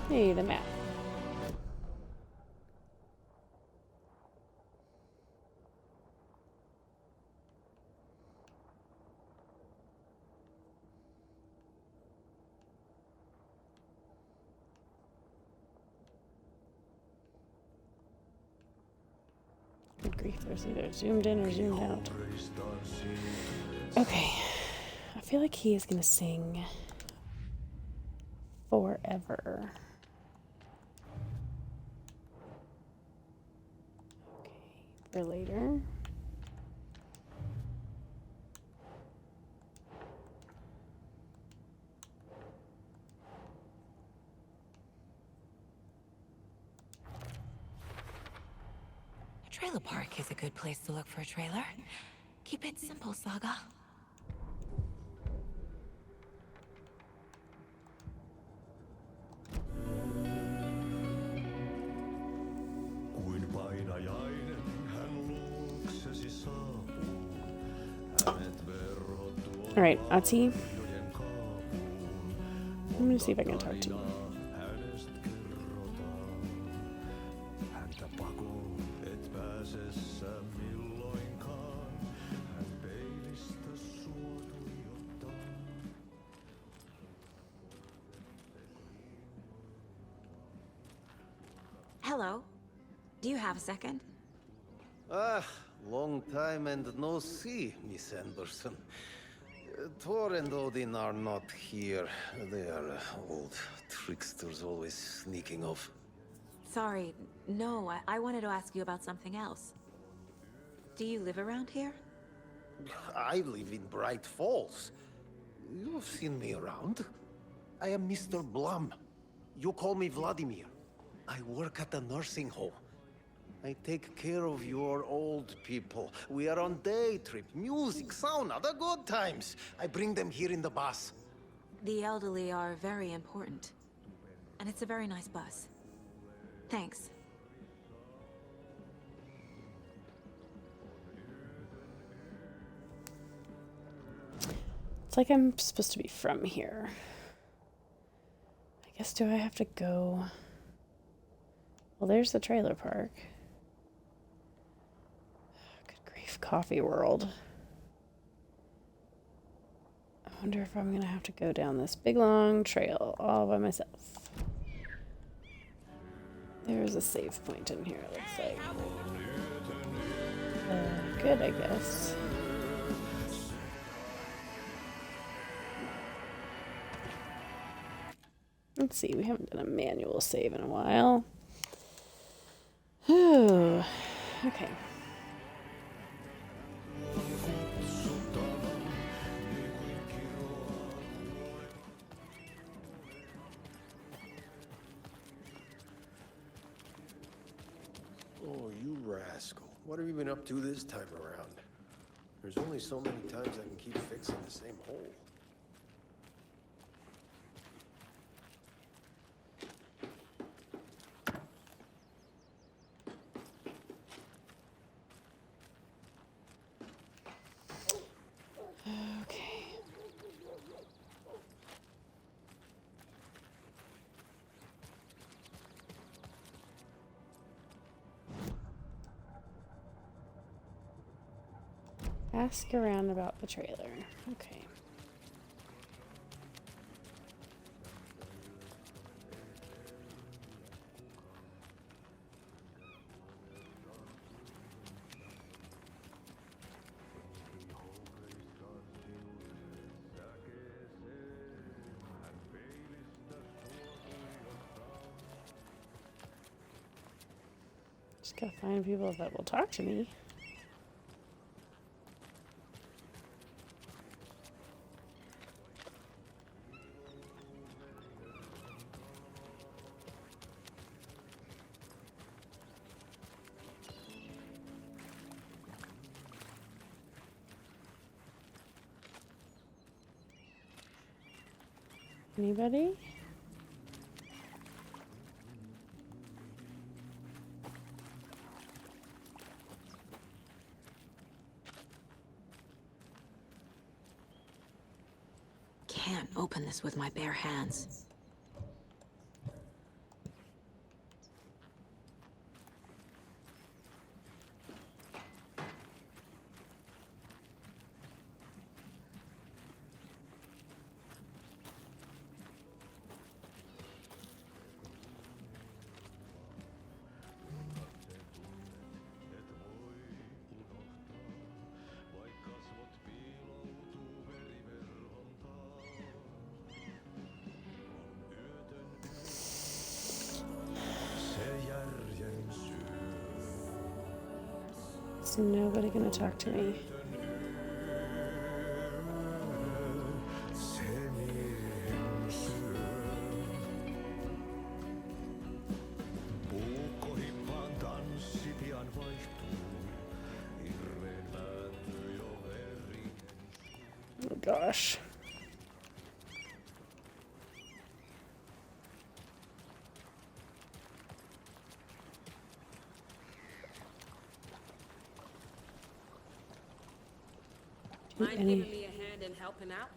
Hey, the map. Good grief, there's either zoomed in or zoomed out. Okay. I feel like he is gonna sing forever. Okay, for later. A trailer park is a good place to look for a trailer. Keep it simple, Saga. Kuin painajainen hän luoksesi saapuu. Hänet verottua Alright, Ati. valkojen kaapuun. I'm gonna see if I can talk to you. Hänestä kerrotaan. Häntä pakoon et pääse sä milloinkaan. Hän peilistä sua tuijottaa. Hello. Do you have a second? Ah, long time and no see, Miss Anderson. Thor and Odin are not here. They are old tricksters always sneaking off. Sorry, no, I wanted to ask you about something else. Do you live around here? I live in Bright Falls. You've seen me around. I am Mr. Blum. You call me Vladimir. I work at a nursing home. I take care of your old people. We are on day trip, music, sauna, the good times. I bring them here in the bus. The elderly are very important. And it's a very nice bus. Thanks. It's like I'm supposed to be from here. I guess, do I have to go? Well, there's the trailer park. Good grief, Coffee World. I wonder if I'm gonna have to go down this big long trail all by myself. There's a save point in here, it looks like. Good, I guess. Let's see, we haven't done a manual save in a while. Ooh, okay. Oh, you rascal. What have you been up to this time around? There's only so many times I can keep fixing the same hole. Okay. Ask around about the trailer. Okay. Just gotta find people that will talk to me. Anybody? Can't open this with my bare hands. Is nobody gonna talk to me? Oh gosh. Mind giving me a hand in helping out?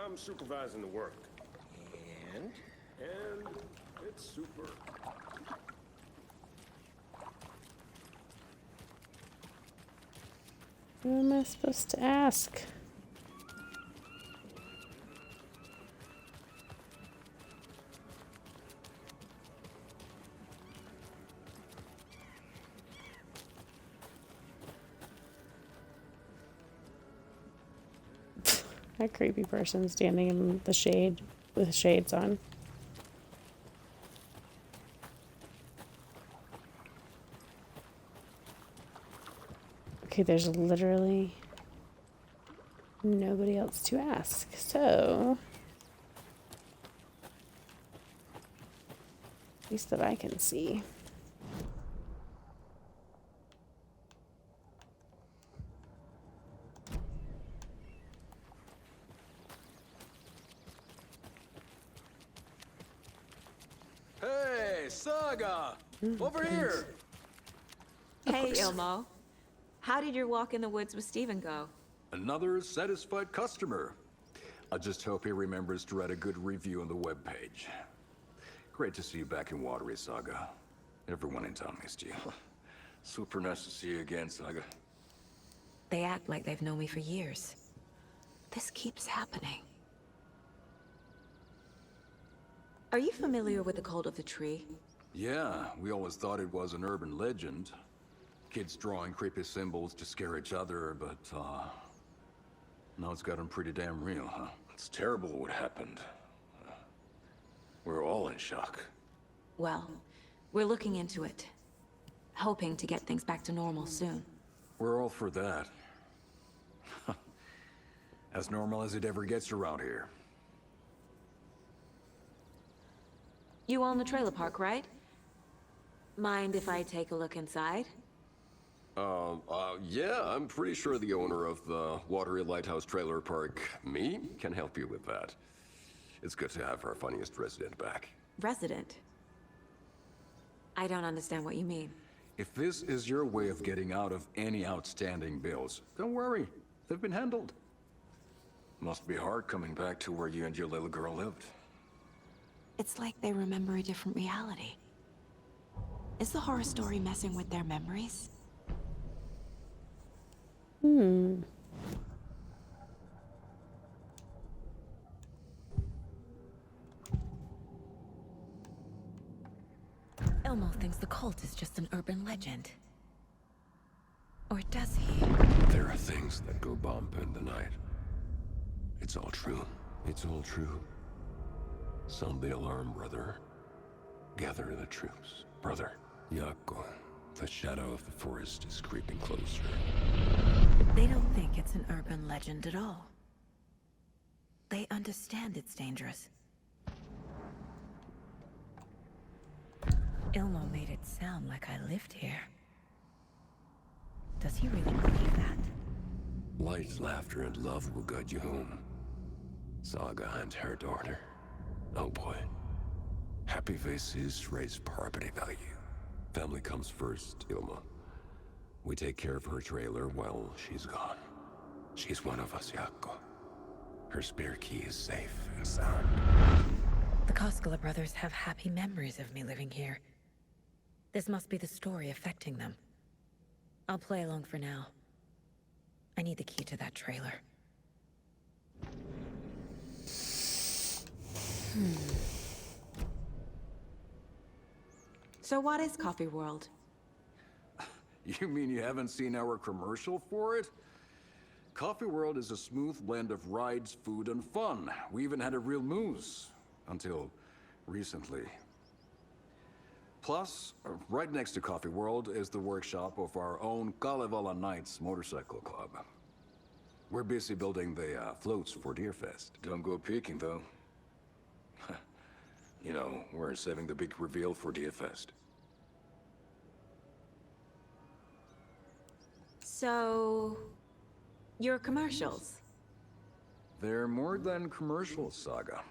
I'm supervising the work. And? And it's super. Who am I supposed to ask? That creepy person standing in the shade with shades on. Okay, there's literally nobody else to ask, so at least that I can see. Hey, Saga! Over here! Hey, Ilmo. How did your walk in the woods with Steven go? Another satisfied customer. I just hope he remembers to write a good review on the webpage. Great to see you back in Watery, Saga. Everyone in town missed you. Super nice to see you again, Saga. They act like they've known me for years. This keeps happening. Are you familiar with the Cult of the Tree? Yeah, we always thought it was an urban legend. Kids drawing creepy symbols to scare each other, but, now it's gotten pretty damn real, huh? It's terrible what happened. We're all in shock. Well, we're looking into it. Hoping to get things back to normal soon. We're all for that. As normal as it ever gets around here. You own the trailer park, right? Mind if I take a look inside? Yeah, I'm pretty sure the owner of the Watery Lighthouse Trailer Park, me, can help you with that. It's good to have our funniest resident back. Resident? I don't understand what you mean. If this is your way of getting out of any outstanding bills, don't worry. They've been handled. Must be hard coming back to where you and your little girl lived. It's like they remember a different reality. Is the horror story messing with their memories? Ilmo thinks the cult is just an urban legend. Or does he? There are things that go bump in the night. It's all true. It's all true. Sound the alarm, brother. Gather the troops. Brother, Yako. The shadow of the forest is creeping closer. They don't think it's an urban legend at all. They understand it's dangerous. Ilmo made it sound like I lived here. Does he really believe that? Light, laughter, and love will guide you home. Saga and her daughter. Oh boy. Happy faces raise property value. Family comes first, Ilma. We take care of her trailer while she's gone. She's one of us, Yako. Her spare key is safe and sound. The Koskela brothers have happy memories of me living here. This must be the story affecting them. I'll play along for now. I need the key to that trailer. So what is Coffee World? You mean you haven't seen our commercial for it? Coffee World is a smooth blend of rides, food, and fun. We even had a real moose. Until recently. Plus, right next to Coffee World is the workshop of our own Kalevala Knights Motorcycle Club. We're busy building the floats for Deerfest. Don't go peeking, though. You know, we're saving the big reveal for Deerfest. So, your commercials? They're more than commercials, Saga.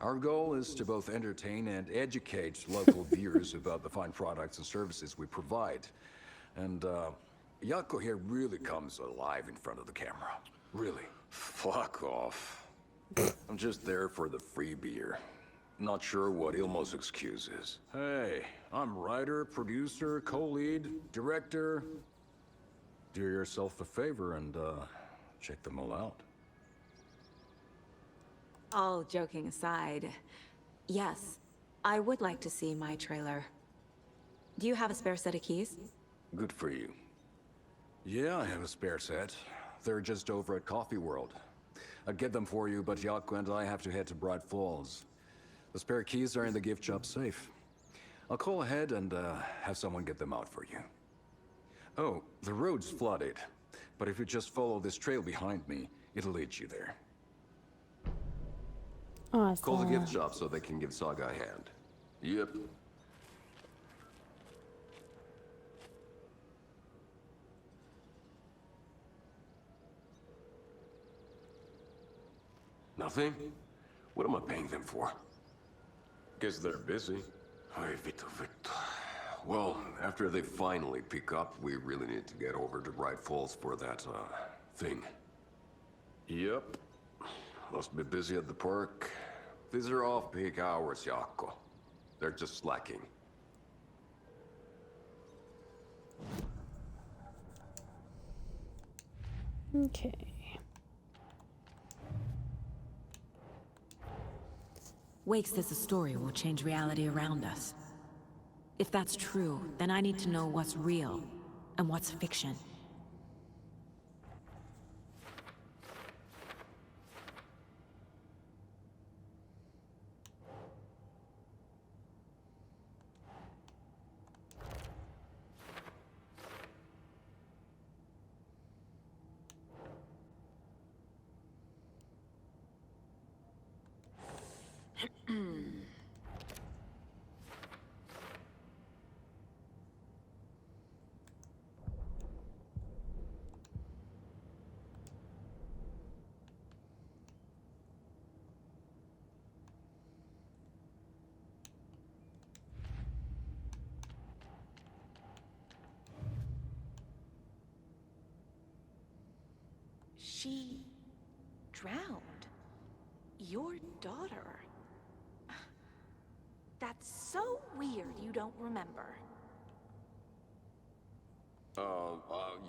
Our goal is to both entertain and educate local viewers about the fine products and services we provide. And, Jaakko here really comes alive in front of the camera. Really. Fuck off. I'm just there for the free beer. Not sure what Ilmo's excuse is. Hey, I'm writer, producer, co-lead, director. Do yourself a favor and, check them all out. All joking aside, yes, I would like to see my trailer. Do you have a spare set of keys? Good for you. Yeah, I have a spare set. They're just over at Coffee World. I'd get them for you, but Jaakko and I have to head to Bright Falls. The spare keys are in the gift shop safe. I'll call ahead and have someone get them out for you. Oh, the road's flooded, but if you just follow this trail behind me, it'll lead you there. Awesome. Call the gift shop so they can give Saga a hand. Yep. Nothing? What am I paying them for? Guess they're busy. Ay, Vito. Well, after they finally pick up, we really need to get over to Bright Falls for that, thing. Yep. Must be busy at the park. These are off-peak hours, Jaakko. They're just slacking. Okay. Wake says the story will change reality around us. If that's true, then I need to know what's real and what's fiction. She drowned. Your daughter. That's so weird you don't remember.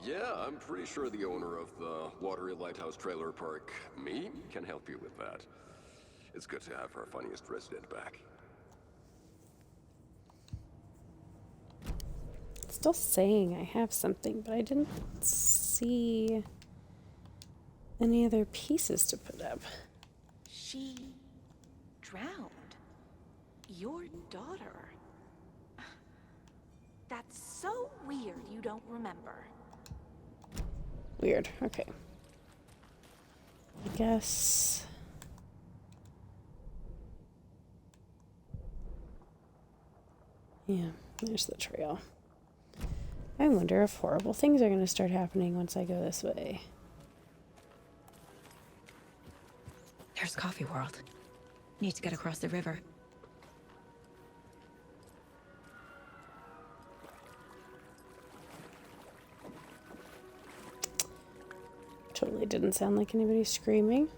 Yeah, I'm pretty sure the owner of the Watery Lighthouse Trailer Park, me, can help you with that. It's good to have our funniest resident back. It's still saying I have something, but I didn't see any other pieces to put up. She drowned. Your daughter. That's so weird you don't remember. Weird. Okay. I guess. Yeah, there's the trail. I wonder if horrible things are going to start happening once I go this way. There's Coffee World. Need to get across the river. Totally didn't sound like anybody screaming.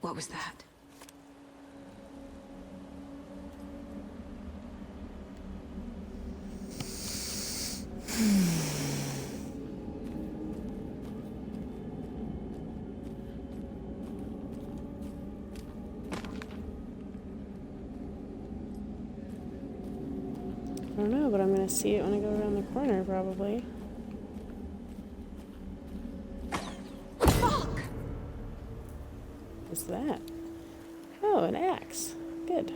What was that? gonna see it when I go around the corner, probably. Fuck! What's that? Oh, an axe. Good.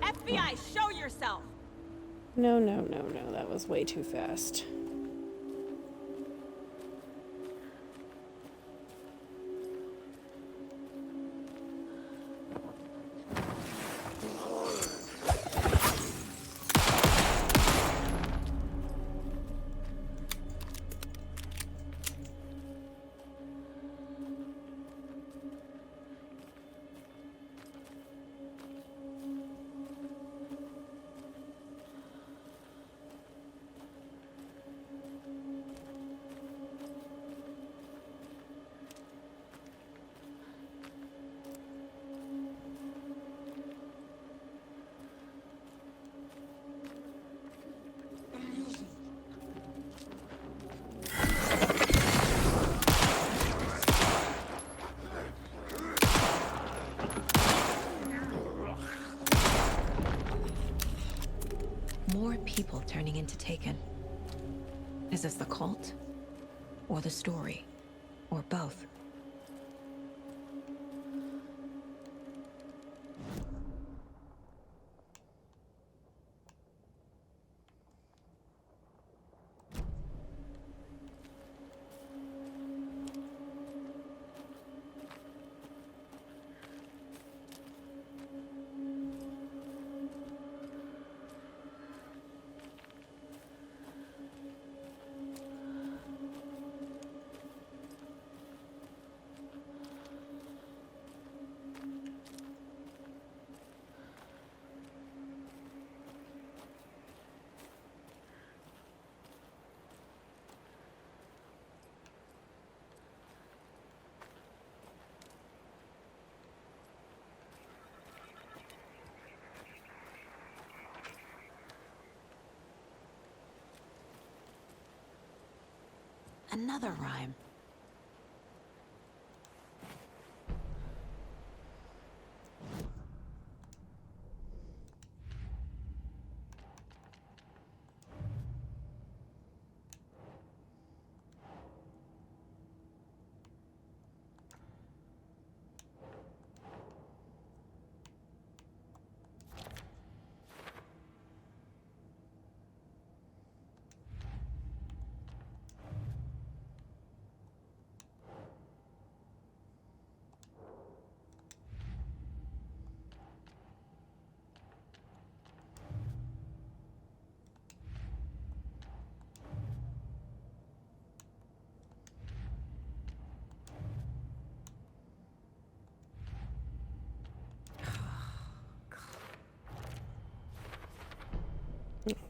FBI, show yourself! No, no, no, no. That was way too fast. More people turning into Taken. Is this the cult? Or the story? Or both? Another rhyme.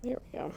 There we go.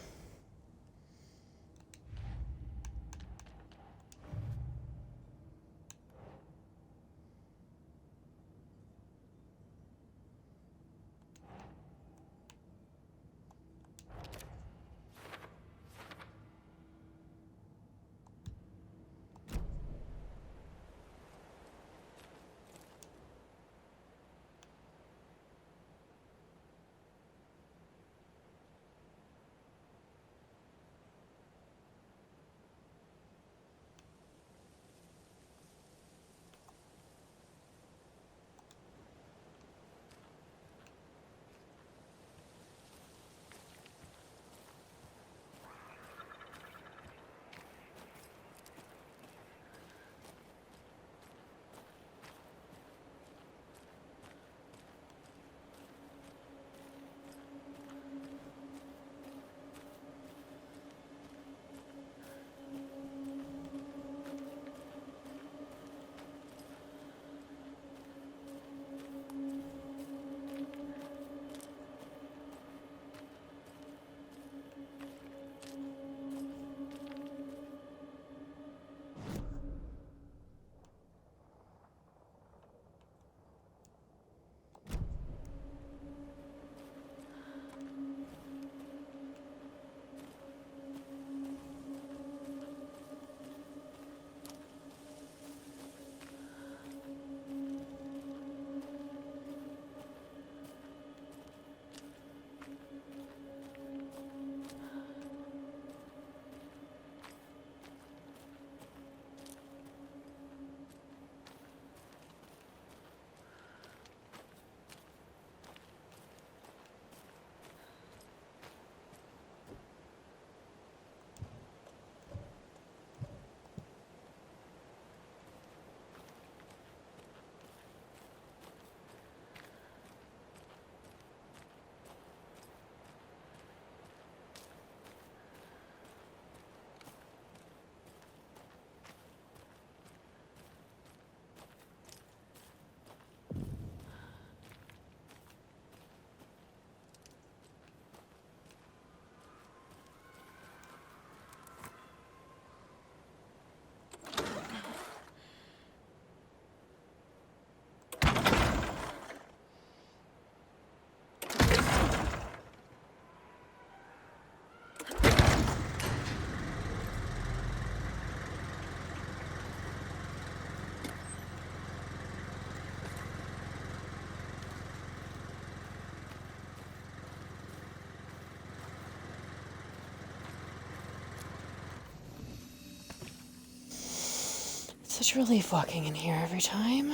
Such a relief walking in here every time.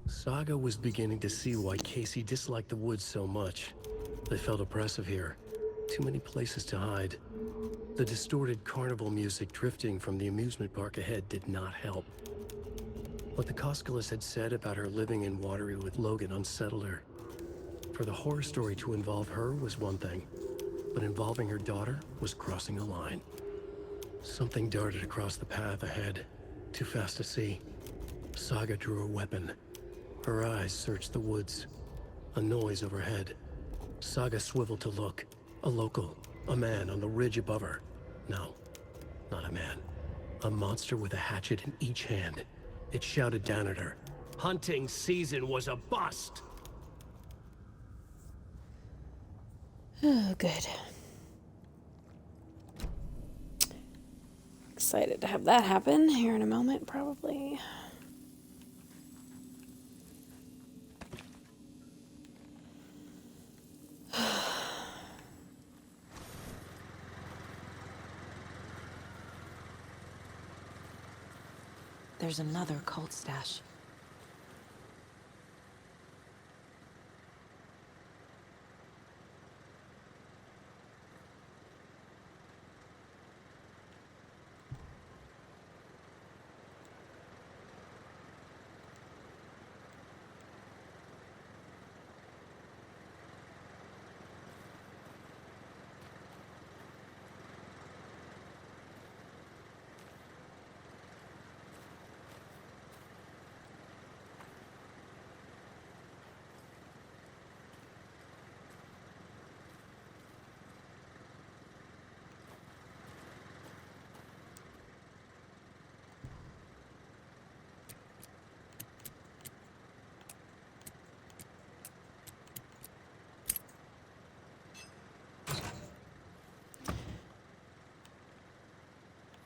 Saga was beginning to see why Casey disliked the woods so much. They felt oppressive here. Too many places to hide. The distorted carnival music drifting from the amusement park ahead did not help. What the Koskalas had said about her living in Watery with Logan unsettled her. For the horror story to involve her was one thing, but involving her daughter was crossing a line. Something darted across the path ahead, too fast to see. Saga drew her weapon. Her eyes searched the woods. A noise overhead. Saga swiveled to look. A local. A man on the ridge above her. No, not a man. A monster with a hatchet in each hand. It shouted down at her. Hunting season was a bust! Oh, good. Excited to have that happen here in a moment, probably. There's another cult stash.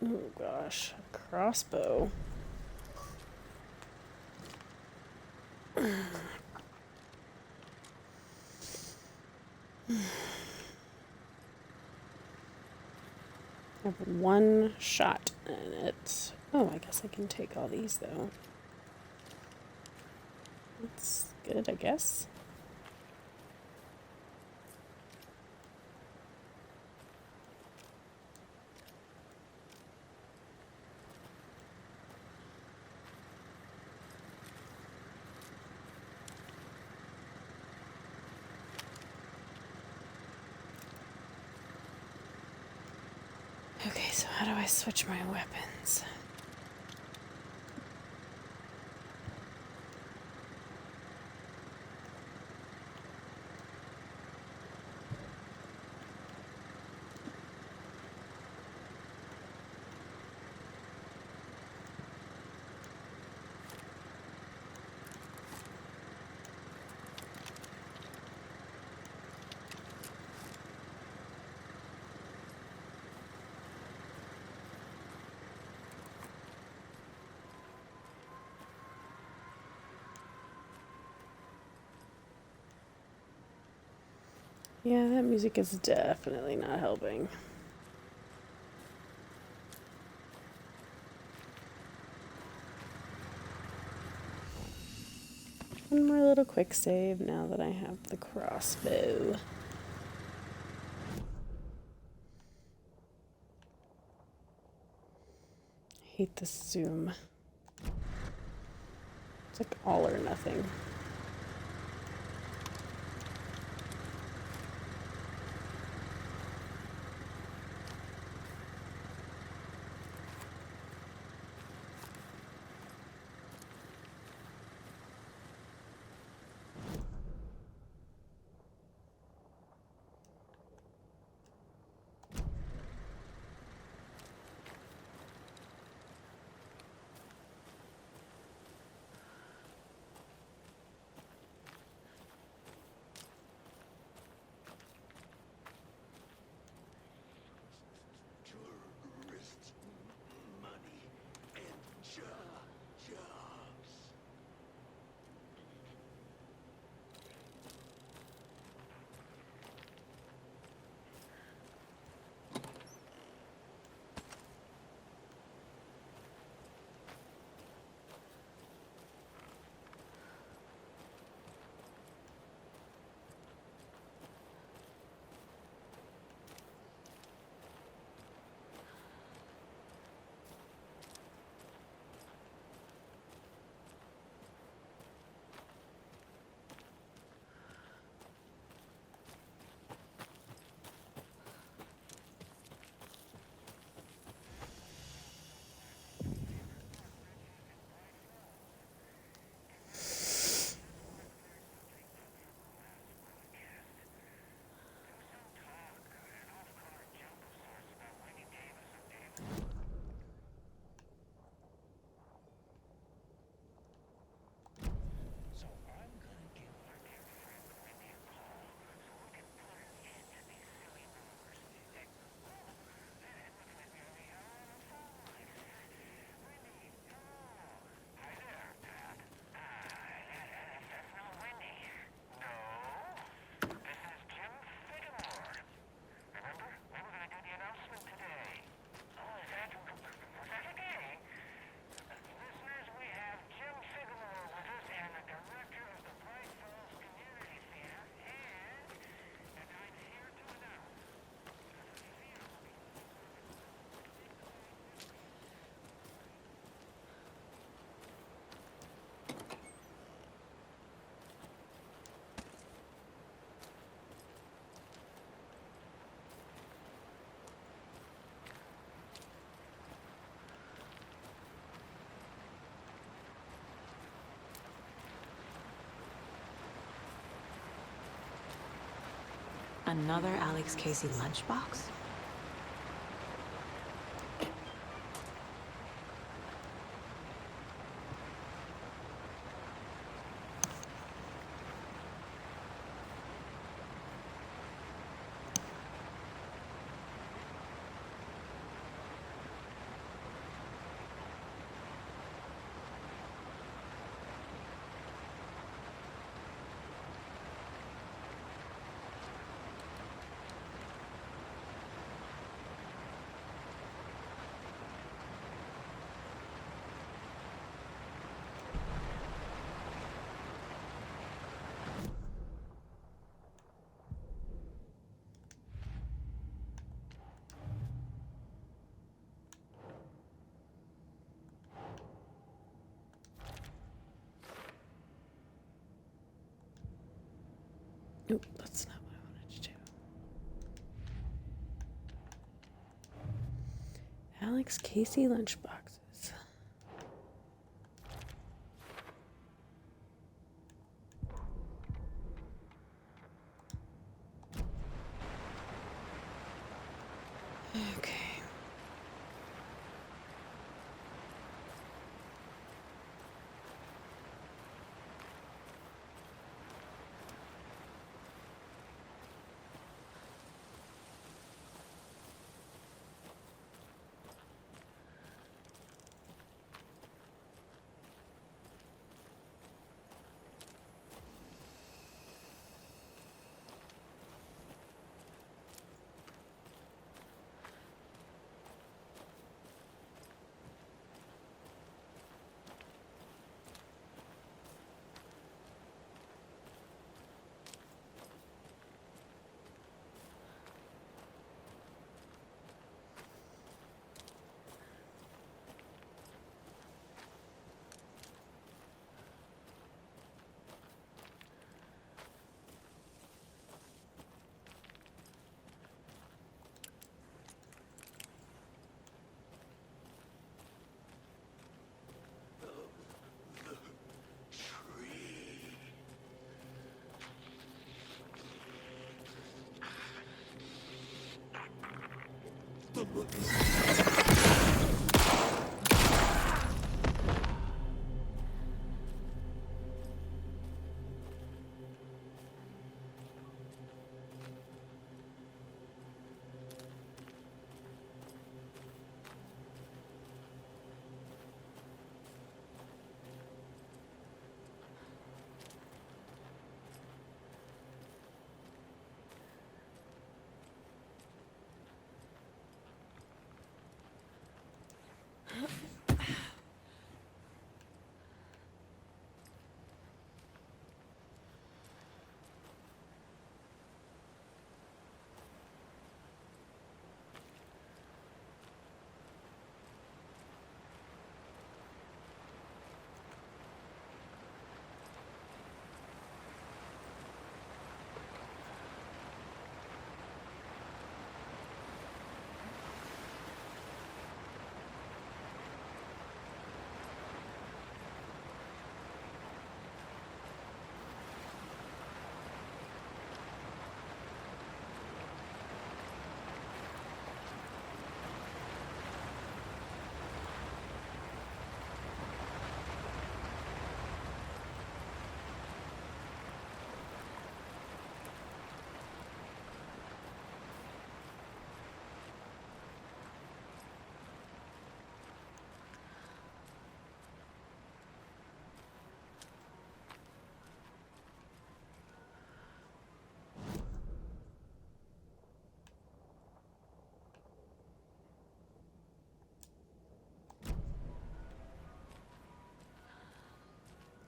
Oh gosh, a crossbow. I have one shot in it. Oh, I guess I can take all these though. That's good, I guess. Okay, so how do I switch my weapons? Yeah, that music is definitely not helping. One more little quick save now that I have the crossbow. Hate the zoom. It's like all or nothing. Another Alex Casey lunchbox? Nope, that's not what I wanted to do. Alex Casey lunchboxes. Okay.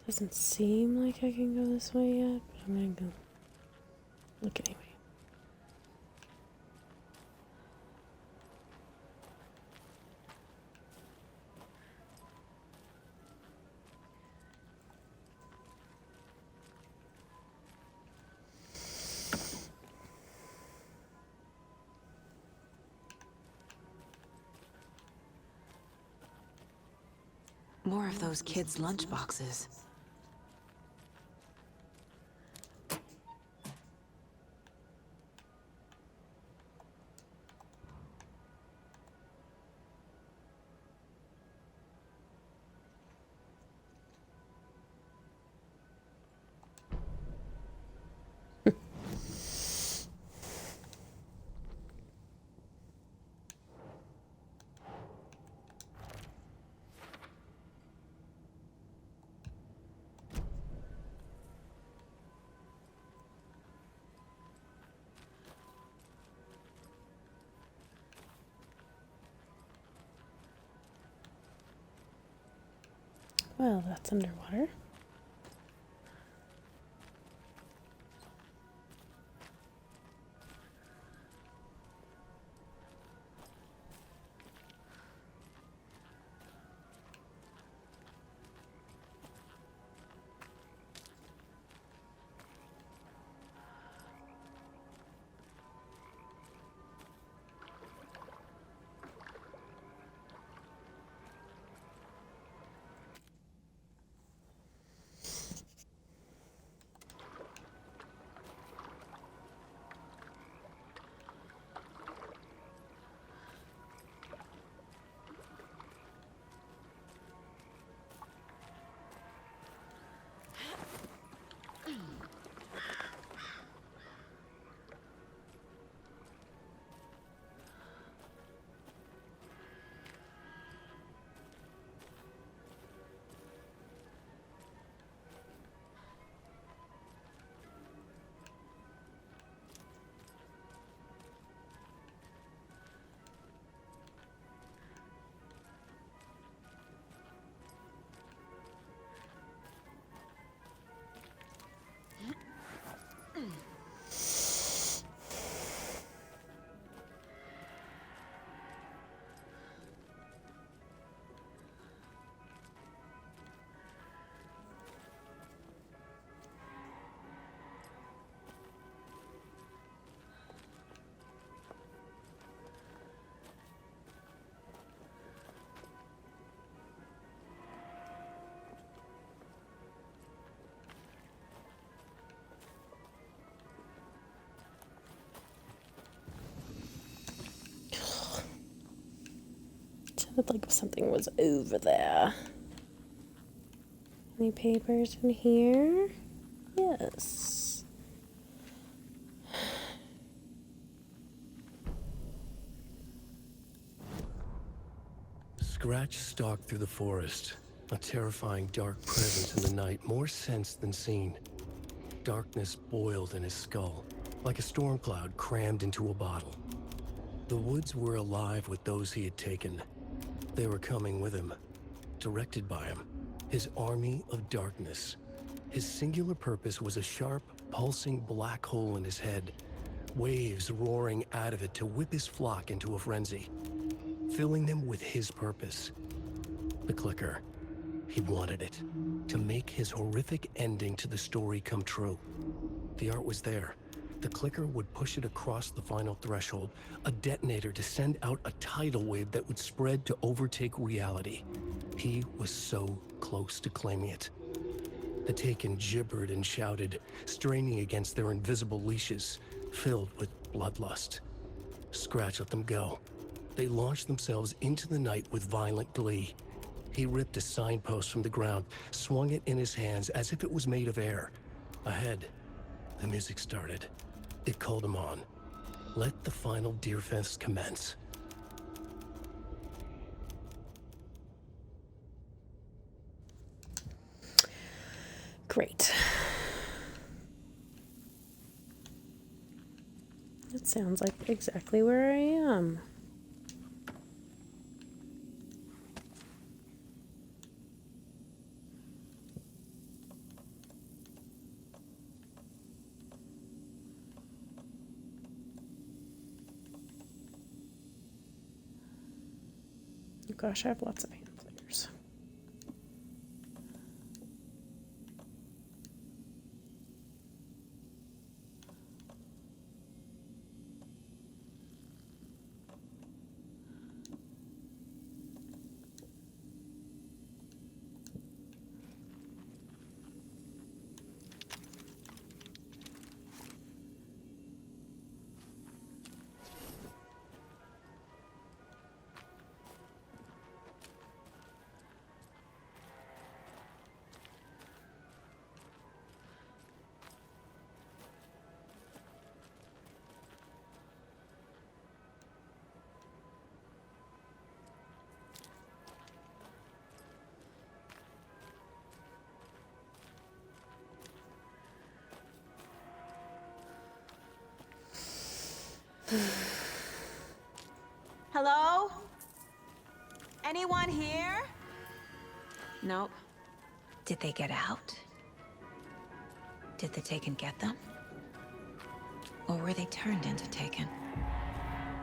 Doesn't seem like I can go this way yet, but I'm gonna go look anyway. More of those kids' lunchboxes. Well, that's underwater. Sounded like something was over there. Any papers in here? Yes. Scratch stalked through the forest, a terrifying dark presence in the night, more sensed than seen. Darkness boiled in his skull, like a storm cloud crammed into a bottle. The woods were alive with those he had taken. They were coming with him, directed by him, his army of darkness. His singular purpose was a sharp, pulsing black hole in his head, waves roaring out of it to whip his flock into a frenzy, filling them with his purpose. The clicker. He wanted it, to make his horrific ending to the story come true. The art was there. The clicker would push it across the final threshold, a detonator to send out a tidal wave that would spread to overtake reality. He was so close to claiming it. The Taken gibbered and shouted, straining against their invisible leashes, filled with bloodlust. Scratch let them go. They launched themselves into the night with violent glee. He ripped a signpost from the ground, swung it in his hands as if it was made of air. Ahead, the music started. It called him on. Let the final Deerfest commence. Great. That sounds like exactly where I am. Gosh, I have lots of hand players. Hello? Anyone here? Nope. Did they get out? Did the Taken get them? Or were they turned into Taken?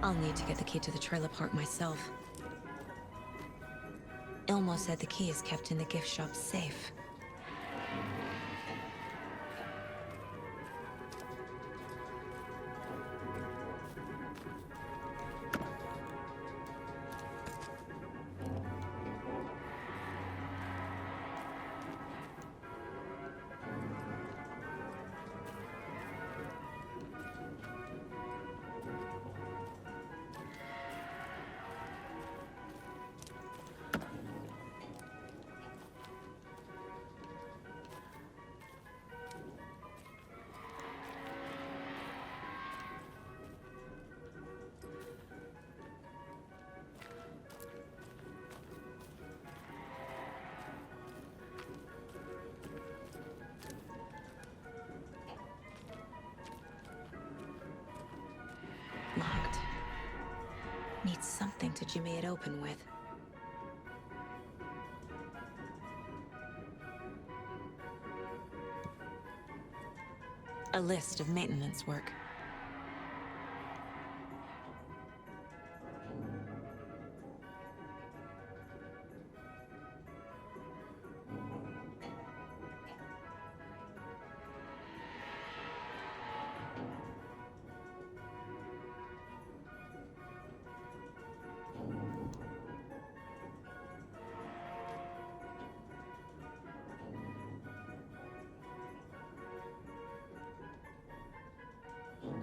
I'll need to get the key to the trailer park myself. Ilmo said the key is kept in the gift shop safe. Locked. Need something to jimmy it open with. A list of maintenance work.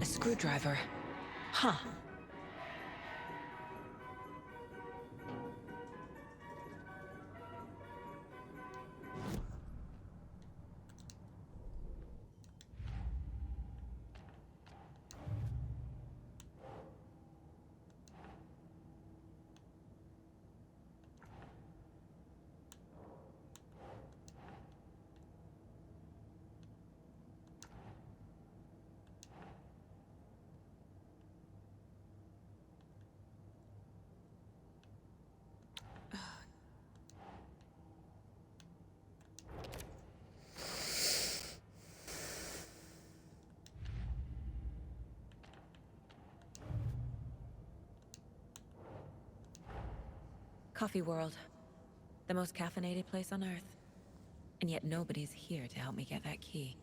A screwdriver. Huh. Coffee World. The most caffeinated place on Earth. And yet nobody's here to help me get that key.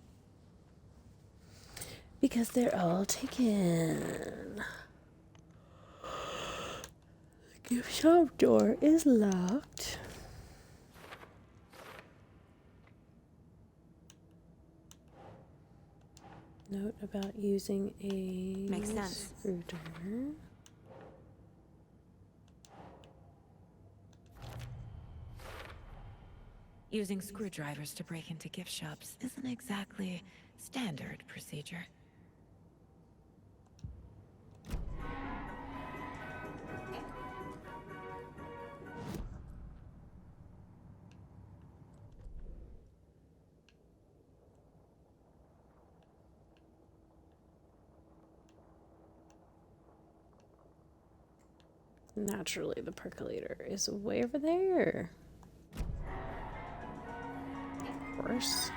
Because they're all taken. The gift shop door is locked. Note about using a Makes sense. screwdriver. Using screwdrivers to break into gift shops isn't exactly standard procedure. Naturally, the percolator is way over there. Of course.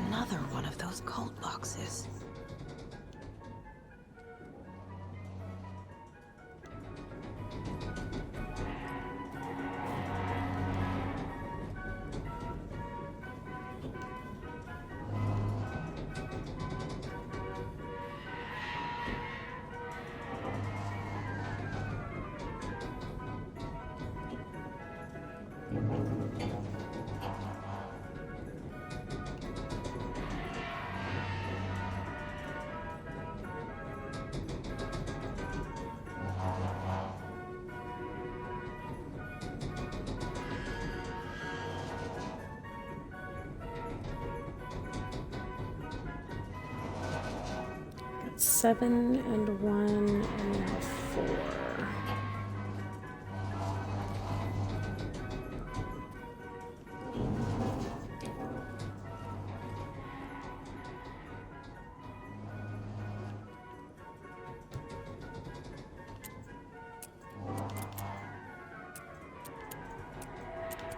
Another one of those cult boxes. 7 and 1 and now 4.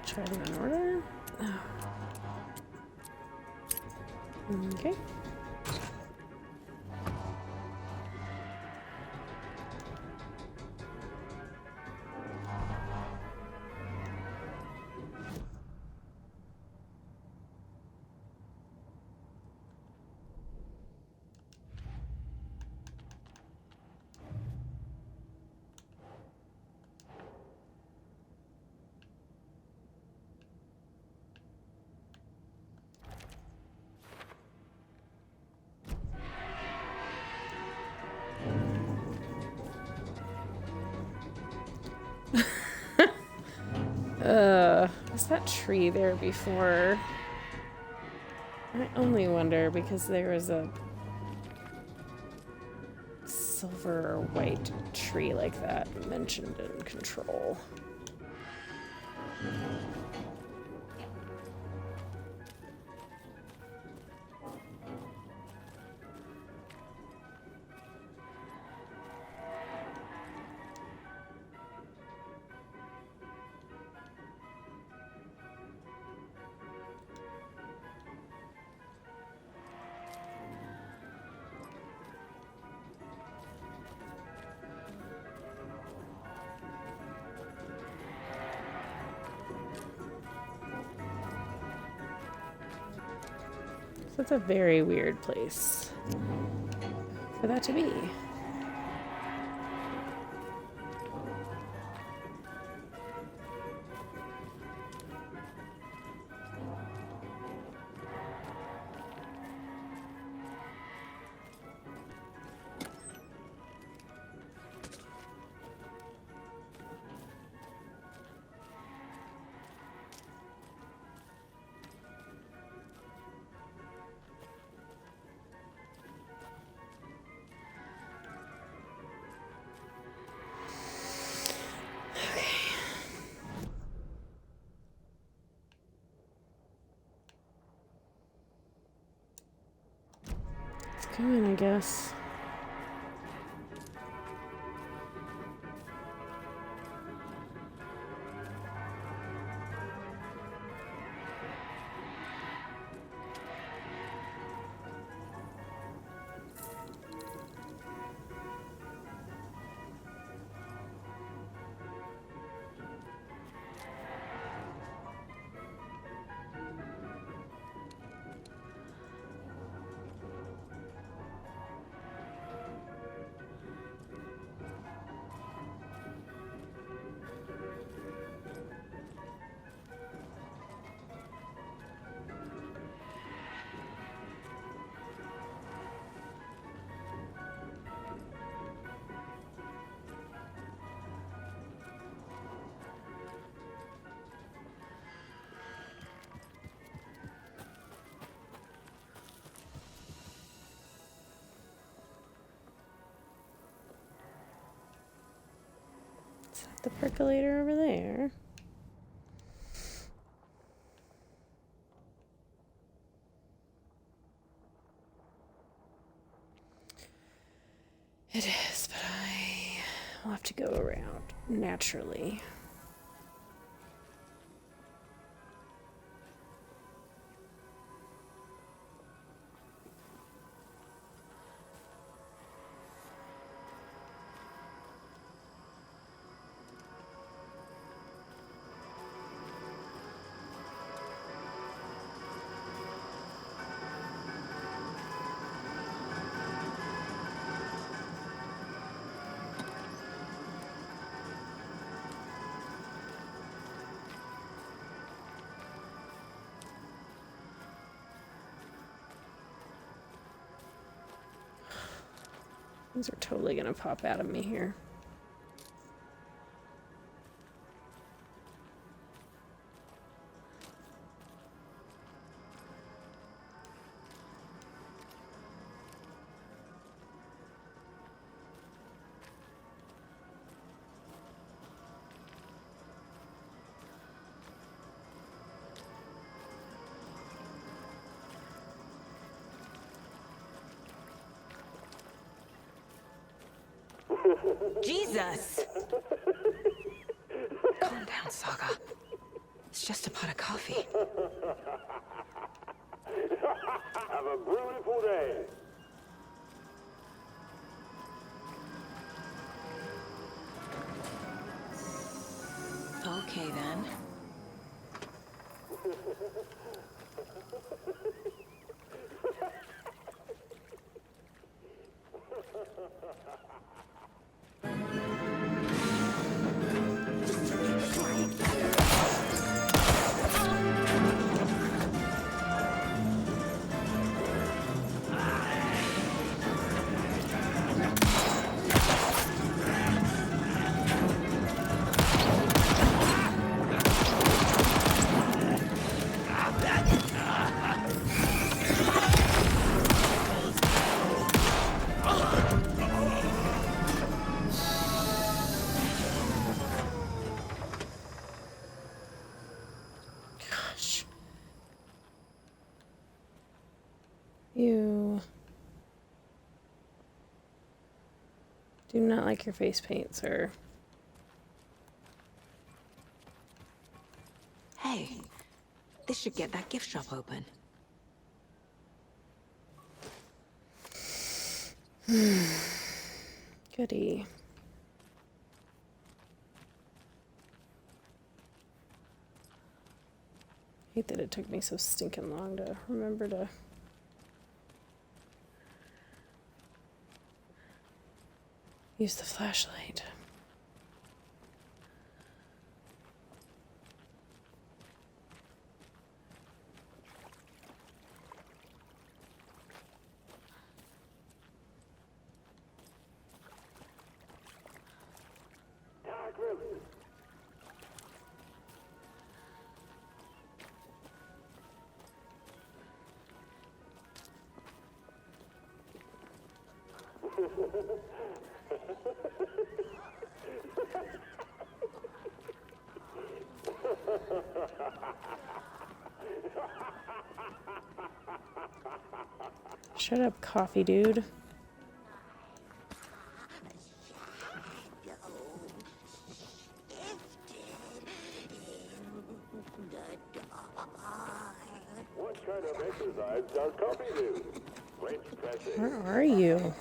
Try them in order. Okay. Was that tree there before? I only wonder because there is a silver or white tree like that mentioned in Control. So it's a very weird place for that to be. Come in, I guess. The percolator over there. It is, but I will have to go around naturally. These are totally gonna pop out of me here. Jesus! Calm down, Saga. It's just a pot of coffee. Have a beautiful day. Okay, then. You do not like your face paint, sir. Hey, this should get that gift shop open. Goody. I hate that it took me so stinking long to remember to use the flashlight. Shut up, coffee dude. What kind of exercise does coffee do? French pressing. Where are you?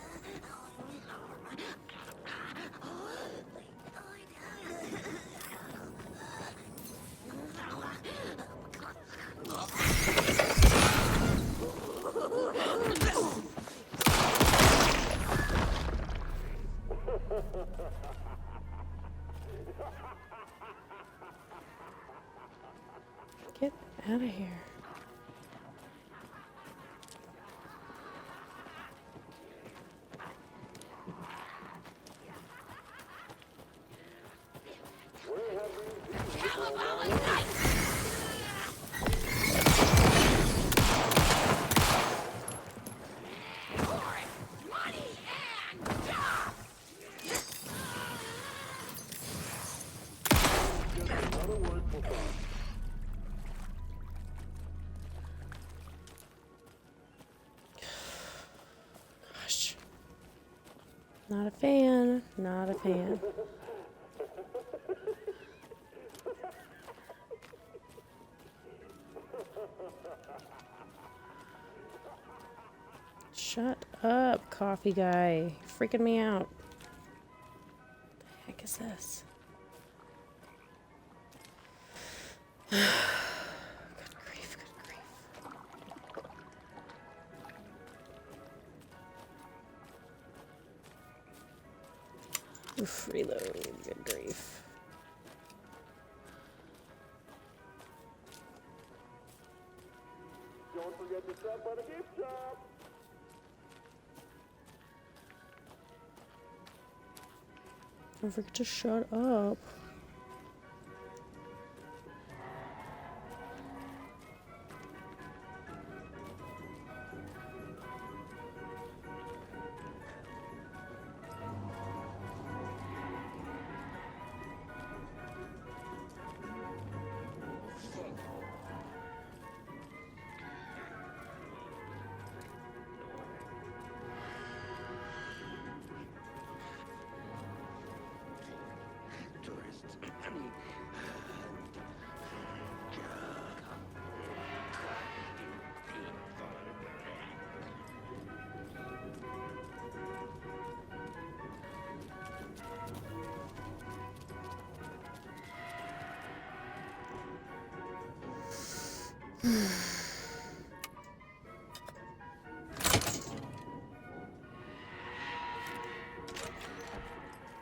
Get out of here. Gosh. Not a fan. Not a fan. Shut up, coffee guy. You're freaking me out. What the heck is this? Good grief, good grief. Oof, reload, good grief. Don't forget to stop by the gift shop. Don't forget to shut up.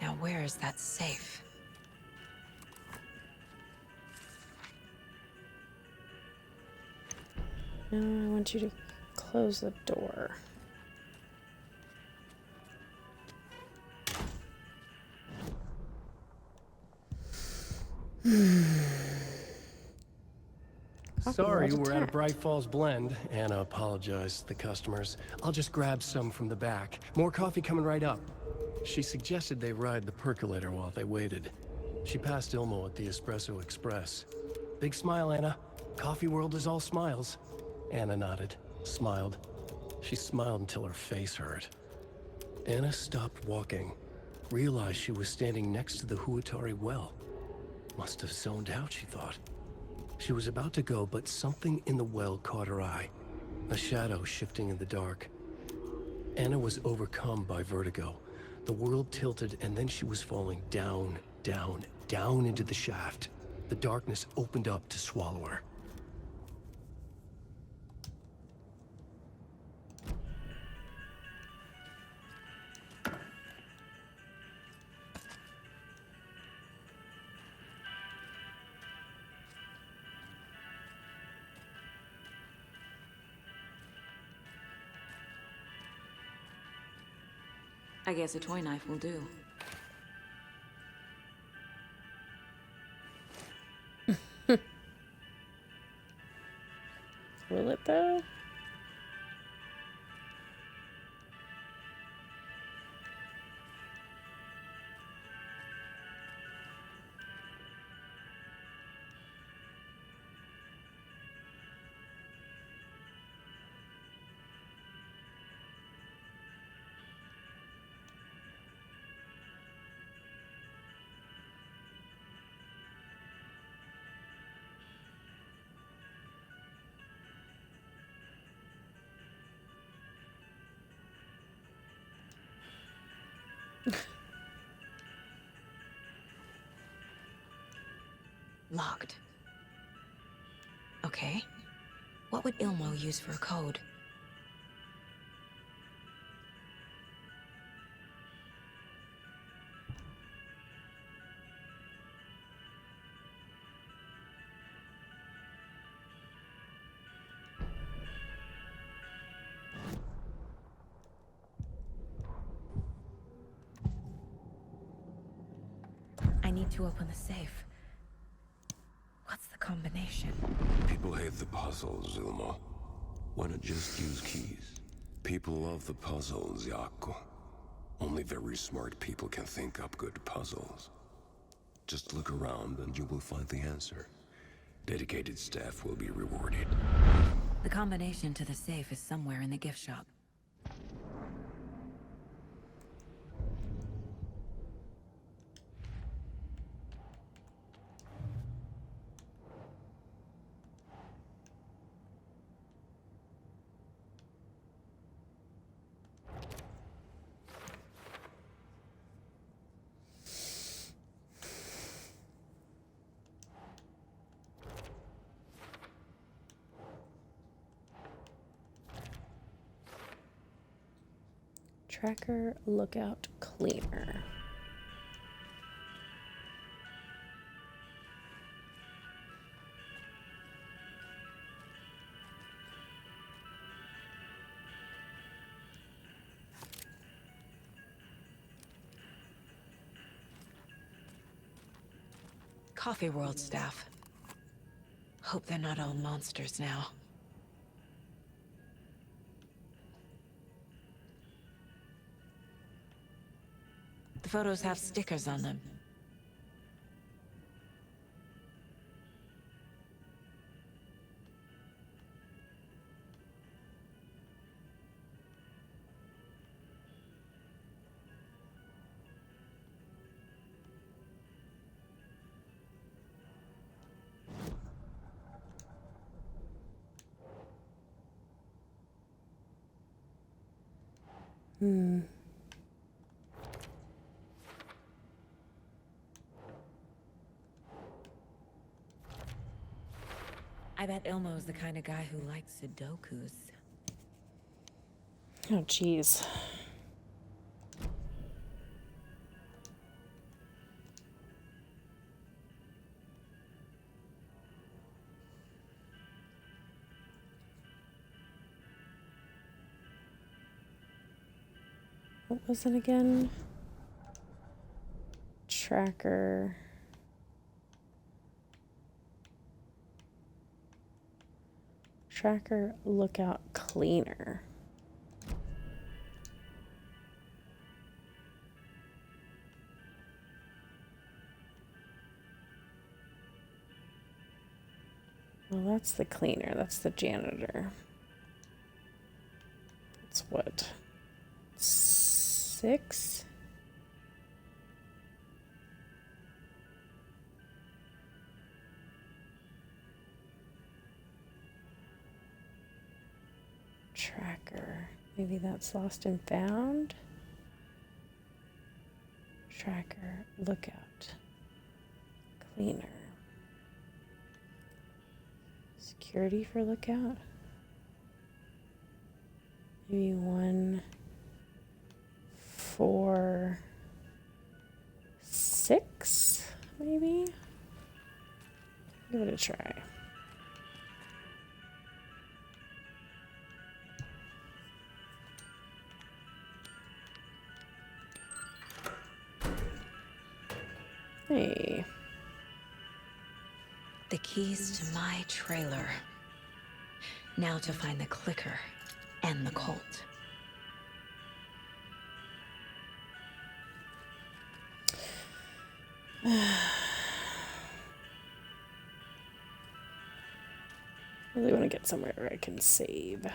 Now where is that safe? Now I want you to close the door. Sorry, we're at a Bright Falls blend. Anna apologized to the customers. I'll just grab some from the back. More coffee coming right up. She suggested they ride the percolator while they waited. She passed Ilmo at the Espresso Express. Big smile, Anna. Coffee world is all smiles. Anna nodded, smiled. She smiled until her face hurt. Anna stopped walking, realized she was standing next to the Huatari well. Must have zoned out, she thought. She was about to go, but something in the well caught her eye. A shadow shifting in the dark. Anna was overcome by vertigo. The world tilted, and then she was falling down, down, down into the shaft. The darkness opened up to swallow her. I guess a toy knife will do. Will it though? Locked. Okay. What would Ilmo use for a code? I need to open the safe. What's the combination? People hate the puzzles, Ilmo. Why not just use keys? People love the puzzles, Jaakko. Only very smart people can think up good puzzles. Just look around and you will find the answer. Dedicated staff will be rewarded. The combination to the safe is somewhere in the gift shop. Tracker lookout cleaner. Coffee World staff. Hope they're not all monsters now. The photos have stickers on them. bet Ilmo's the kind of guy who likes Sudokus. Oh, jeez. What was it again? Tracker. Tracker lookout cleaner. Well, that's the cleaner. That's the janitor. That's what? 6? Tracker. Maybe that's lost and found. Tracker. Lookout. Cleaner. Security for lookout. Maybe 1, 4, 6, maybe? Give it a try. Hey. The keys to my trailer. Now to find the clicker and the Colt. Really want to get somewhere where I can save.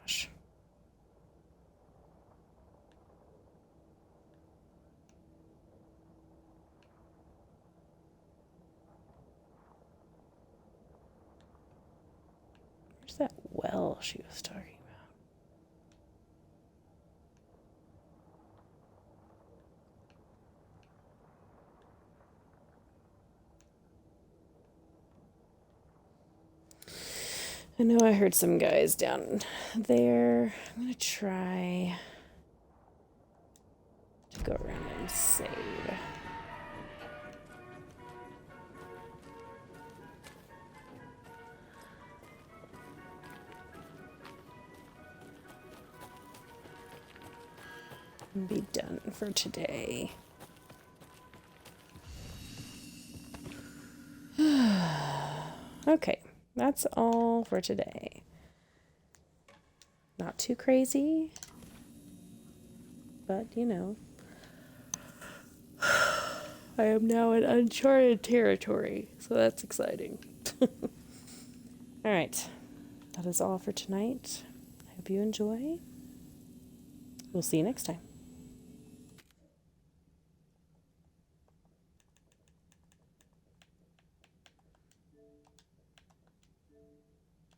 Gosh. Where's that well she was talking about? I know I heard some guys down there. I'm gonna try to go around and save. And be done for today. Okay. That's all for today. Not too crazy, but you know, I am now in uncharted territory, so that's exciting. All right, that is all for tonight. I hope you enjoy. We'll see you next time.